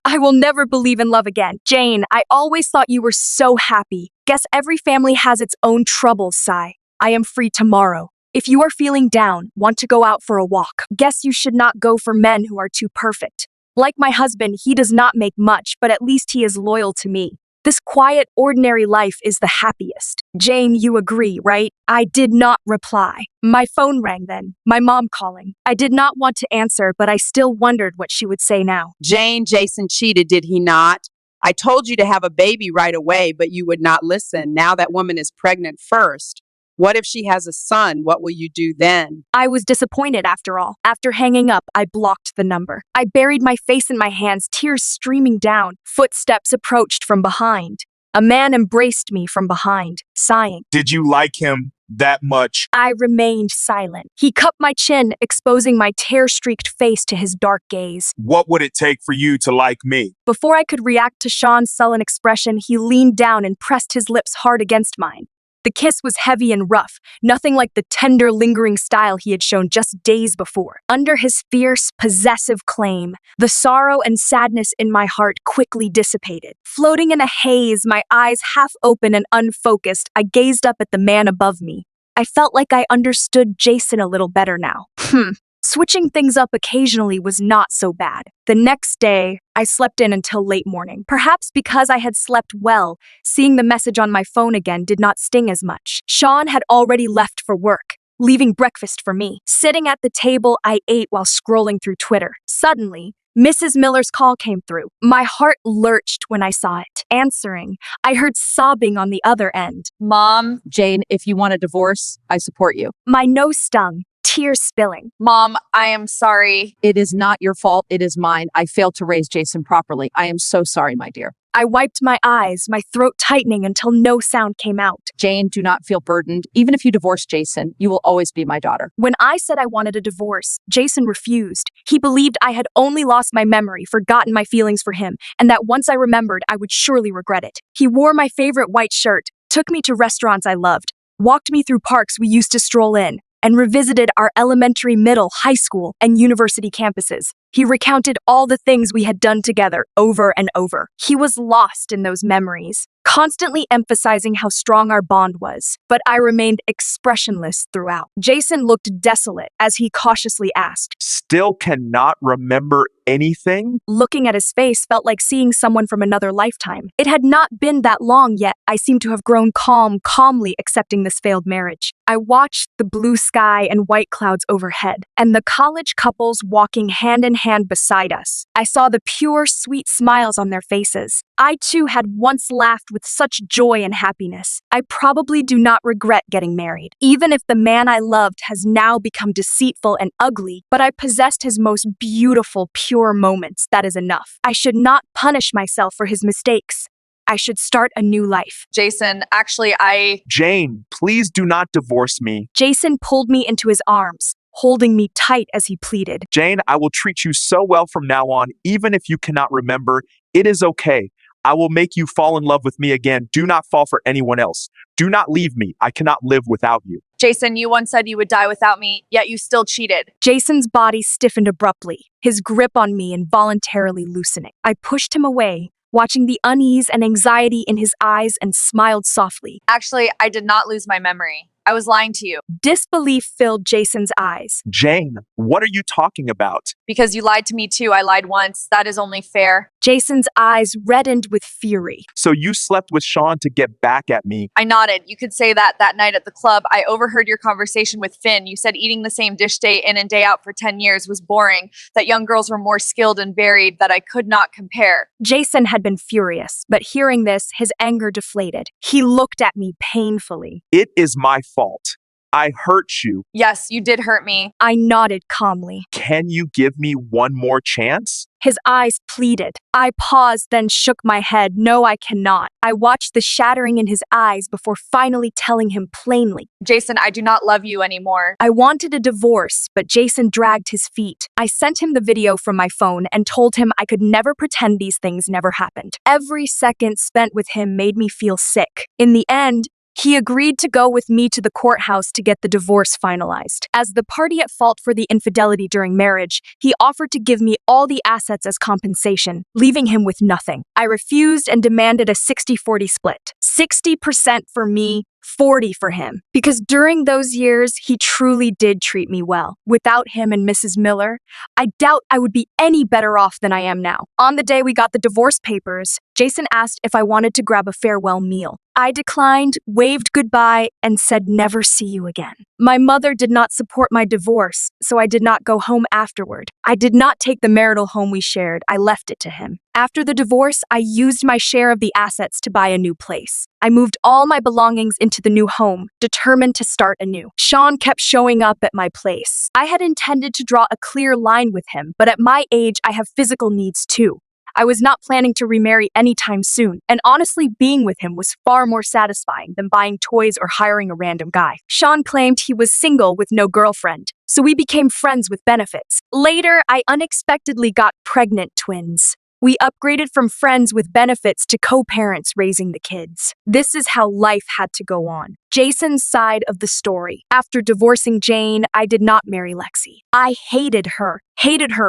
I will never believe in love again. Jane, I always thought you were so happy. Guess every family has its own troubles, sigh. I am free tomorrow. If you are feeling down, want to go out for a walk, guess you should not go for men who are too perfect. Like my husband, he does not make much, but at least he is loyal to me. This quiet, ordinary life is the happiest. Jane, you agree, right? I did not reply. My phone rang then, my mom calling. I did not want to answer, but I still wondered what she would say now. Jane, Jason cheated, did he not? I told you to have a baby right away, but you would not listen. Now that woman is pregnant first. What if she has a son? What will you do then? I was disappointed after all. After hanging up, I blocked the number. I buried my face in my hands, tears streaming down. Footsteps approached from behind. A man embraced me from behind, sighing. Did you like him that much? I remained silent. He cupped my chin, exposing my tear-streaked face to his dark gaze. What would it take for you to like me? Before I could react to Sean's sullen expression, he leaned down and pressed his lips hard against mine. The kiss was heavy and rough, nothing like the tender, lingering style he had shown just days before. Under his fierce, possessive claim, the sorrow and sadness in my heart quickly dissipated. Floating in a haze, my eyes half open and unfocused, I gazed up at the man above me. I felt like I understood Jason a little better now. Switching things up occasionally was not so bad. The next day, I slept in until late morning. Perhaps because I had slept well, seeing the message on my phone again did not sting as much. Sean had already left for work, leaving breakfast for me. Sitting at the table, I ate while scrolling through Twitter. Suddenly, Mrs. Miller's call came through. My heart lurched when I saw it. Answering, I heard sobbing on the other end. Mom, Jane, if you want a divorce, I support you. My nose stung, tears spilling. Mom, I am sorry. It is not your fault. It is mine. I failed to raise Jason properly. I am so sorry, my dear. I wiped my eyes, my throat tightening until no sound came out. Jane, do not feel burdened. Even if you divorce Jason, you will always be my daughter. When I said I wanted a divorce, Jason refused. He believed I had only lost my memory, forgotten my feelings for him, and that once I remembered, I would surely regret it. He wore my favorite white shirt, took me to restaurants I loved, walked me through parks we used to stroll in, and revisited our elementary, middle, high school, and university campuses. He recounted all the things we had done together over and over. He was lost in those memories, constantly emphasizing how strong our bond was, but I remained expressionless throughout. Jason looked desolate as he cautiously asked. Still cannot remember anything? Looking at his face felt like seeing someone from another lifetime. It had not been that long yet I seemed to have grown calmly accepting this failed marriage. I watched the blue sky and white clouds overhead, and the college couples walking hand in hand beside us. I saw the pure, sweet smiles on their faces. I too had once laughed with such joy and happiness. I probably do not regret getting married, even if the man I loved has now become deceitful and ugly, but I possessed his most beautiful, pure moments. That is enough. I should not punish myself for his mistakes. I should start a new life. Jason, actually, Jane, please do not divorce me. Jason pulled me into his arms, holding me tight as he pleaded. Jane, I will treat you so well from now on, even if you cannot remember. It is okay. I will make you fall in love with me again. Do not fall for anyone else. Do not leave me. I cannot live without you. Jason, you once said you would die without me, yet you still cheated. Jason's body stiffened abruptly, his grip on me involuntarily loosening. I pushed him away, watching the unease and anxiety in his eyes, and smiled softly. Actually, I did not lose my memory. I was lying to you. Disbelief filled Jason's eyes. Jane, what are you talking about? Because you lied to me too. I lied once. That is only fair. Jason's eyes reddened with fury. So you slept with Sean to get back at me. I nodded. You could say that night at the club, I overheard your conversation with Finn. You said eating the same dish day in and day out for 10 years was boring, that young girls were more skilled and varied, that I could not compare. Jason had been furious, but hearing this, his anger deflated. He looked at me painfully. It is my fault. I hurt you. Yes, you did hurt me. I nodded calmly. Can you give me one more chance? His eyes pleaded. I paused, then shook my head. No, I cannot. I watched the shattering in his eyes before finally telling him plainly. Jason, I do not love you anymore. I wanted a divorce, but Jason dragged his feet. I sent him the video from my phone and told him I could never pretend these things never happened. Every second spent with him made me feel sick. In the end, he agreed to go with me to the courthouse to get the divorce finalized. As the party at fault for the infidelity during marriage, he offered to give me all the assets as compensation, leaving him with nothing. I refused and demanded a 60-40 split. 60% for me, 40 for him. Because during those years, he truly did treat me well. Without him and Mrs. Miller, I doubt I would be any better off than I am now. On the day we got the divorce papers, Jason asked if I wanted to grab a farewell meal. I declined, waved goodbye, and said never see you again. My mother did not support my divorce, so I did not go home afterward. I did not take the marital home we shared, I left it to him. After the divorce, I used my share of the assets to buy a new place. I moved all my belongings into the new home, determined to start anew. Sean kept showing up at my place. I had intended to draw a clear line with him, but at my age, I have physical needs too. I was not planning to remarry anytime soon, and honestly, being with him was far more satisfying than buying toys or hiring a random guy. Sean claimed he was single with no girlfriend, so we became friends with benefits. Later, I unexpectedly got pregnant twins. We upgraded from friends with benefits to co-parents raising the kids. This is how life had to go on. Jason's side of the story. After divorcing Jane, I did not marry Lexi. I hated her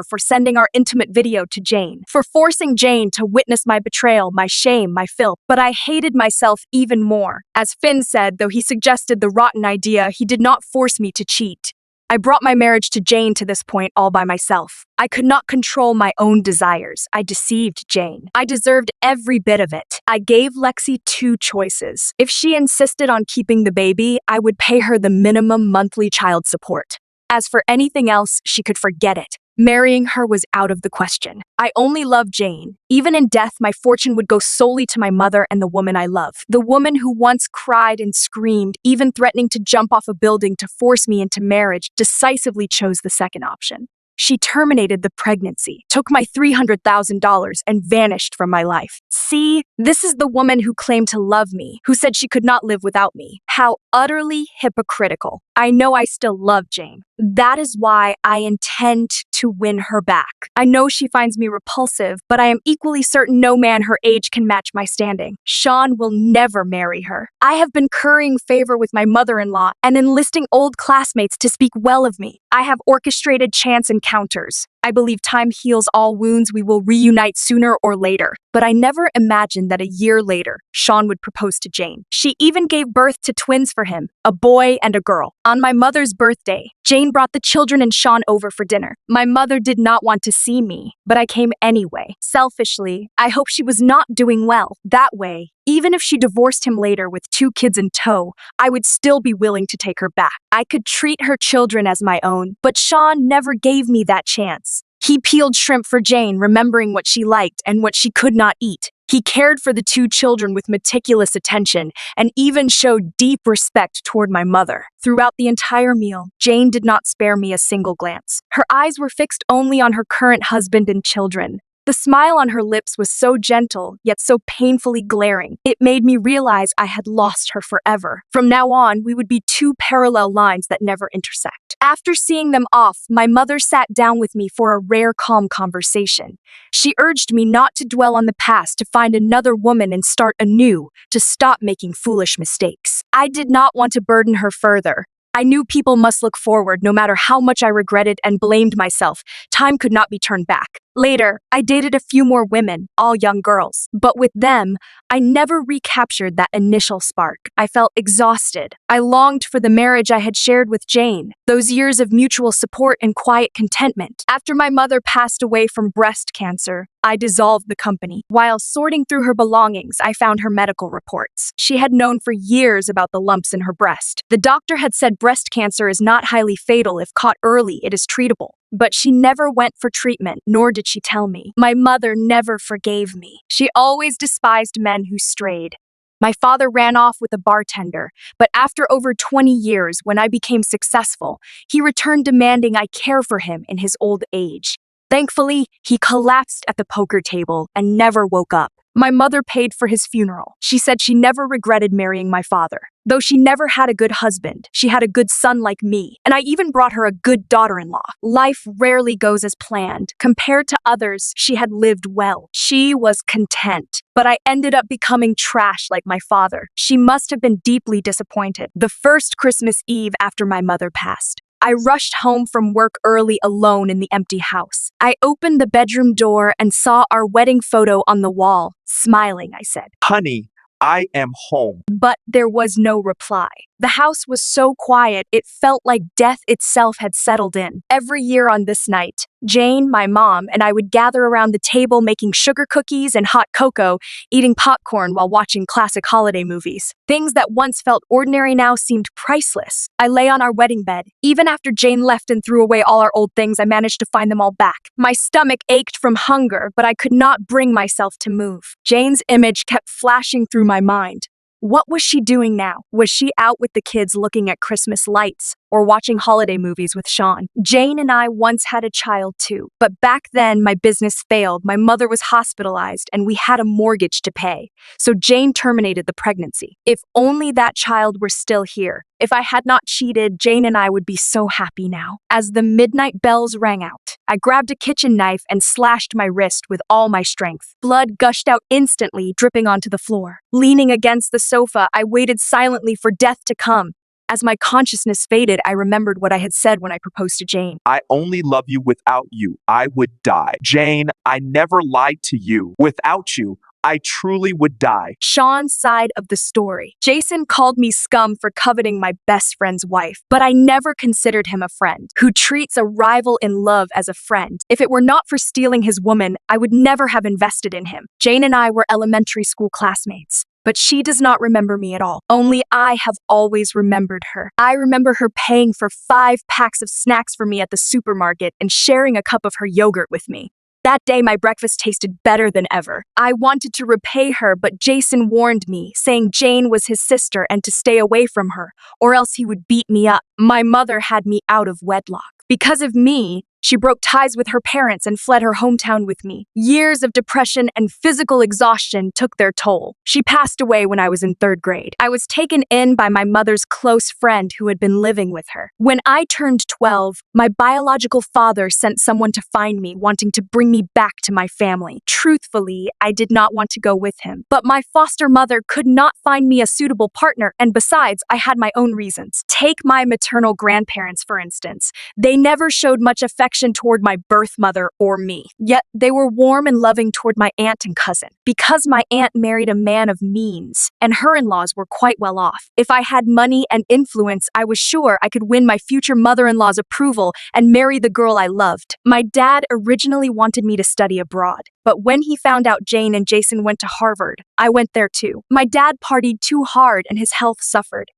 for sending our intimate video to Jane, for forcing Jane to witness my betrayal, my shame, my filth. But I hated myself even more. As Finn said, though he suggested the rotten idea, he did not force me to cheat. I brought my marriage to Jane to this point all by myself. I could not control my own desires. I deceived Jane. I deserved every bit of it. I gave Lexi two choices. If she insisted on keeping the baby, I would pay her the minimum monthly child support. As for anything else, she could forget it. Marrying her was out of the question. I only loved Jane. Even in death, my fortune would go solely to my mother and the woman I love. The woman who once cried and screamed, even threatening to jump off a building to force me into marriage, decisively chose the second option. She terminated the pregnancy, took my $300,000, and vanished from my life. See, this is the woman who claimed to love me, who said she could not live without me. How utterly hypocritical. I know I still love Jane. That is why I intend to win her back. I know she finds me repulsive, but I am equally certain no man her age can match my standing. Sean will never marry her. I have been currying favor with my mother-in-law and enlisting old classmates to speak well of me. I have orchestrated chance encounters. I believe time heals all wounds. We will reunite sooner or later. But I never imagined that a year later, Sean would propose to Jane. She even gave birth to twins for him, a boy and a girl. On my mother's birthday, Jane brought the children and Sean over for dinner. My mother did not want to see me, but I came anyway. Selfishly, I hope she was not doing well. That way, even if she divorced him later with 2 kids in tow, I would still be willing to take her back. I could treat her children as my own, but Sean never gave me that chance. He peeled shrimp for Jane, remembering what she liked and what she could not eat. He cared for the 2 children with meticulous attention and even showed deep respect toward my mother. Throughout the entire meal, Jane did not spare me a single glance. Her eyes were fixed only on her current husband and children. The smile on her lips was so gentle, yet so painfully glaring. It made me realize I had lost her forever. From now on, we would be 2 parallel lines that never intersect. After seeing them off, my mother sat down with me for a rare calm conversation. She urged me not to dwell on the past, to find another woman and start anew, to stop making foolish mistakes. I did not want to burden her further. I knew people must look forward no matter how much I regretted and blamed myself. Time could not be turned back. Later, I dated a few more women, all young girls. But with them, I never recaptured that initial spark. I felt exhausted. I longed for the marriage I had shared with Jane, those years of mutual support and quiet contentment. After my mother passed away from breast cancer, I dissolved the company. While sorting through her belongings, I found her medical reports. She had known for years about the lumps in her breast. The doctor had said breast cancer is not highly fatal. If caught early, it is treatable. But she never went for treatment, nor did she tell me. My mother never forgave me. She always despised men who strayed. My father ran off with a bartender, but after over 20 years, when I became successful, he returned demanding I care for him in his old age. Thankfully, he collapsed at the poker table and never woke up. My mother paid for his funeral. She said she never regretted marrying my father. Though she never had a good husband, she had a good son like me, and I even brought her a good daughter-in-law. Life rarely goes as planned. Compared to others, she had lived well. She was content. But I ended up becoming trash like my father. She must have been deeply disappointed. The first Christmas Eve after my mother passed, I rushed home from work early alone in the empty house. I opened the bedroom door and saw our wedding photo on the wall. Smiling, I said, Honey, I am home. but there was no reply. The house was so quiet, it felt like death itself had settled in. Every year on this night, Jane, my mom, and I would gather around the table making sugar cookies and hot cocoa, eating popcorn while watching classic holiday movies. Things that once felt ordinary now seemed priceless. I lay on our wedding bed. Even after Jane left and threw away all our old things, I managed to find them all back. My stomach ached from hunger, but I could not bring myself to move. Jane's image kept flashing through my mind. What was she doing now? Was she out with the kids looking at Christmas lights or watching holiday movies with Sean? Jane and I once had a child too, but back then my business failed, my mother was hospitalized, and we had a mortgage to pay. So Jane terminated the pregnancy. If only that child were still here. If I had not cheated, Jane and I would be so happy now. As the midnight bells rang out, I grabbed a kitchen knife and slashed my wrist with all my strength. Blood gushed out instantly, dripping onto the floor. Leaning against the sofa, I waited silently for death to come. As my consciousness faded, I remembered what I had said when I proposed to Jane. I only love you. Without you, I would die. Jane, I never lied to you. Without you, I truly would die. Sean's side of the story. Jason called me scum for coveting my best friend's wife, but I never considered him a friend who treats a rival in love as a friend. If it were not for stealing his woman, I would never have invested in him. Jane and I were elementary school classmates. But she does not remember me at all. Only I have always remembered her. I remember her paying for 5 packs of snacks for me at the supermarket and sharing a cup of her yogurt with me. That day, my breakfast tasted better than ever. I wanted to repay her, but Jason warned me, saying Jane was his sister and to stay away from her, or else he would beat me up. My mother had me out of wedlock. Because of me, she broke ties with her parents and fled her hometown with me. Years of depression and physical exhaustion took their toll. She passed away when I was in 3rd grade. I was taken in by my mother's close friend who had been living with her. When I turned 12, my biological father sent someone to find me, wanting to bring me back to my family. Truthfully, I did not want to go with him. But my foster mother could not find me a suitable partner, and besides, I had my own reasons. Take my maternal grandparents, for instance. They never showed much affection toward my birth mother or me. Yet they were warm and loving toward my aunt and cousin. Because my aunt married a man of means, and her in-laws were quite well off. If I had money and influence, I was sure I could win my future mother-in-law's approval and marry the girl I loved. My dad originally wanted me to study abroad, but when he found out Jane and Jason went to Harvard, I went there too. My dad partied too hard and his health suffered.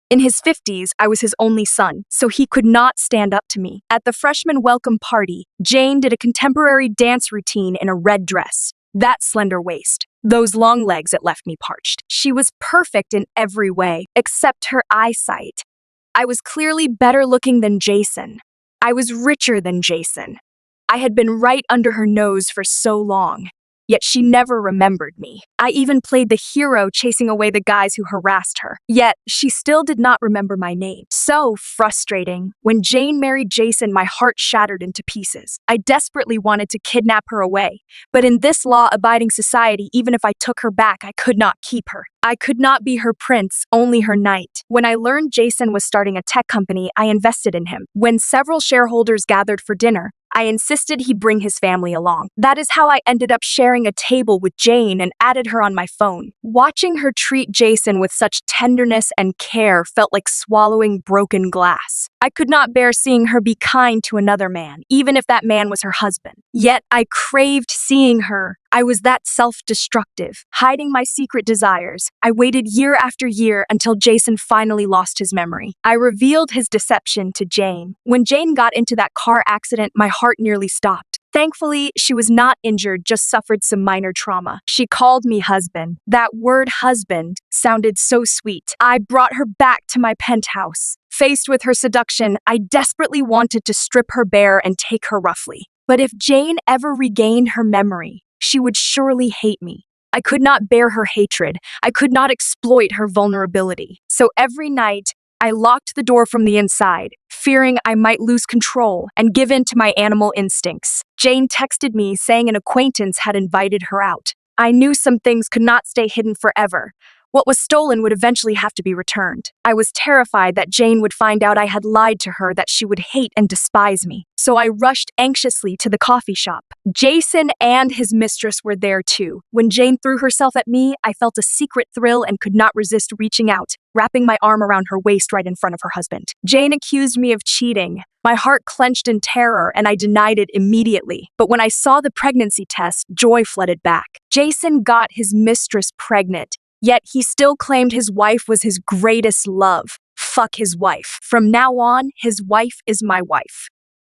In his 50s, I was his only son, so he could not stand up to me. At the freshman welcome party, Jane did a contemporary dance routine in a red dress. That slender waist, those long legs, it left me parched. She was perfect in every way, except her eyesight. I was clearly better looking than Jason. I was richer than Jason. I had been right under her nose for so long. Yet she never remembered me. I even played the hero chasing away the guys who harassed her. Yet she still did not remember my name. So frustrating. When Jane married Jason, my heart shattered into pieces. I desperately wanted to kidnap her away. But in this law-abiding society, even if I took her back, I could not keep her. I could not be her prince, only her knight. When I learned Jason was starting a tech company, I invested in him. When several shareholders gathered for dinner, I insisted he bring his family along. That is how I ended up sharing a table with Jane and added her on my phone. Watching her treat Jason with such tenderness and care felt like swallowing broken glass. I could not bear seeing her be kind to another man, even if that man was her husband. Yet I craved seeing her. I was that self-destructive, hiding my secret desires. I waited year after year until Jason finally lost his memory. I revealed his deception to Jane. When Jane got into that car accident, my heart nearly stopped. Thankfully, she was not injured, just suffered some minor trauma. She called me husband. That word husband sounded so sweet. I brought her back to my penthouse. Faced with her seduction, I desperately wanted to strip her bare and take her roughly. But if Jane ever regained her memory, she would surely hate me. I could not bear her hatred. I could not exploit her vulnerability. So every night, I locked the door from the inside, fearing I might lose control and give in to my animal instincts. Jane texted me saying an acquaintance had invited her out. I knew some things could not stay hidden forever. What was stolen would eventually have to be returned. I was terrified that Jane would find out I had lied to her, that she would hate and despise me. So I rushed anxiously to the coffee shop. Jason and his mistress were there too. When Jane threw herself at me, I felt a secret thrill and could not resist reaching out, wrapping my arm around her waist right in front of her husband. Jane accused me of cheating. My heart clenched in terror and I denied it immediately. But when I saw the pregnancy test, joy flooded back. Jason got his mistress pregnant, yet he still claimed his wife was his greatest love. Fuck his wife. From now on, his wife is my wife.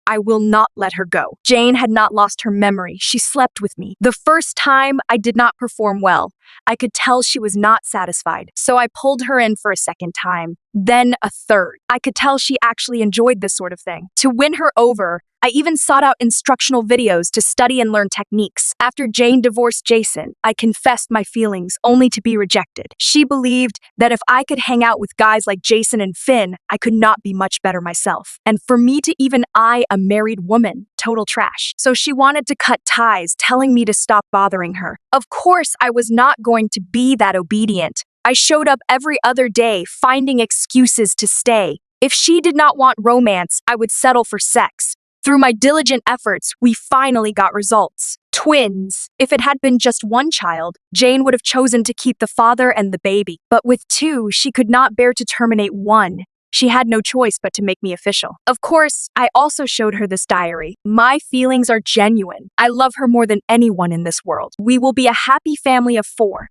I will not let her go. Jane had not lost her memory. She slept with me. The first time, I did not perform well. I could tell she was not satisfied. So I pulled her in for a second time, then a third. I could tell she actually enjoyed this sort of thing. To win her over, I even sought out instructional videos to study and learn techniques. After Jane divorced Jason, I confessed my feelings only to be rejected. She believed that if I could hang out with guys like Jason and Finn, I could not be much better myself. And for me to even eye a married woman, total trash. So she wanted to cut ties, telling me to stop bothering her. Of course, I was not going to be that obedient. I showed up every other day, finding excuses to stay. If she did not want romance, I would settle for sex. Through my diligent efforts, we finally got results. Twins. If it had been just one child, Jane would have chosen to keep the father and the baby. But with two, she could not bear to terminate one. She had no choice but to make me official. Of course, I also showed her this diary. My feelings are genuine. I love her more than anyone in this world. We will be a happy family of 4.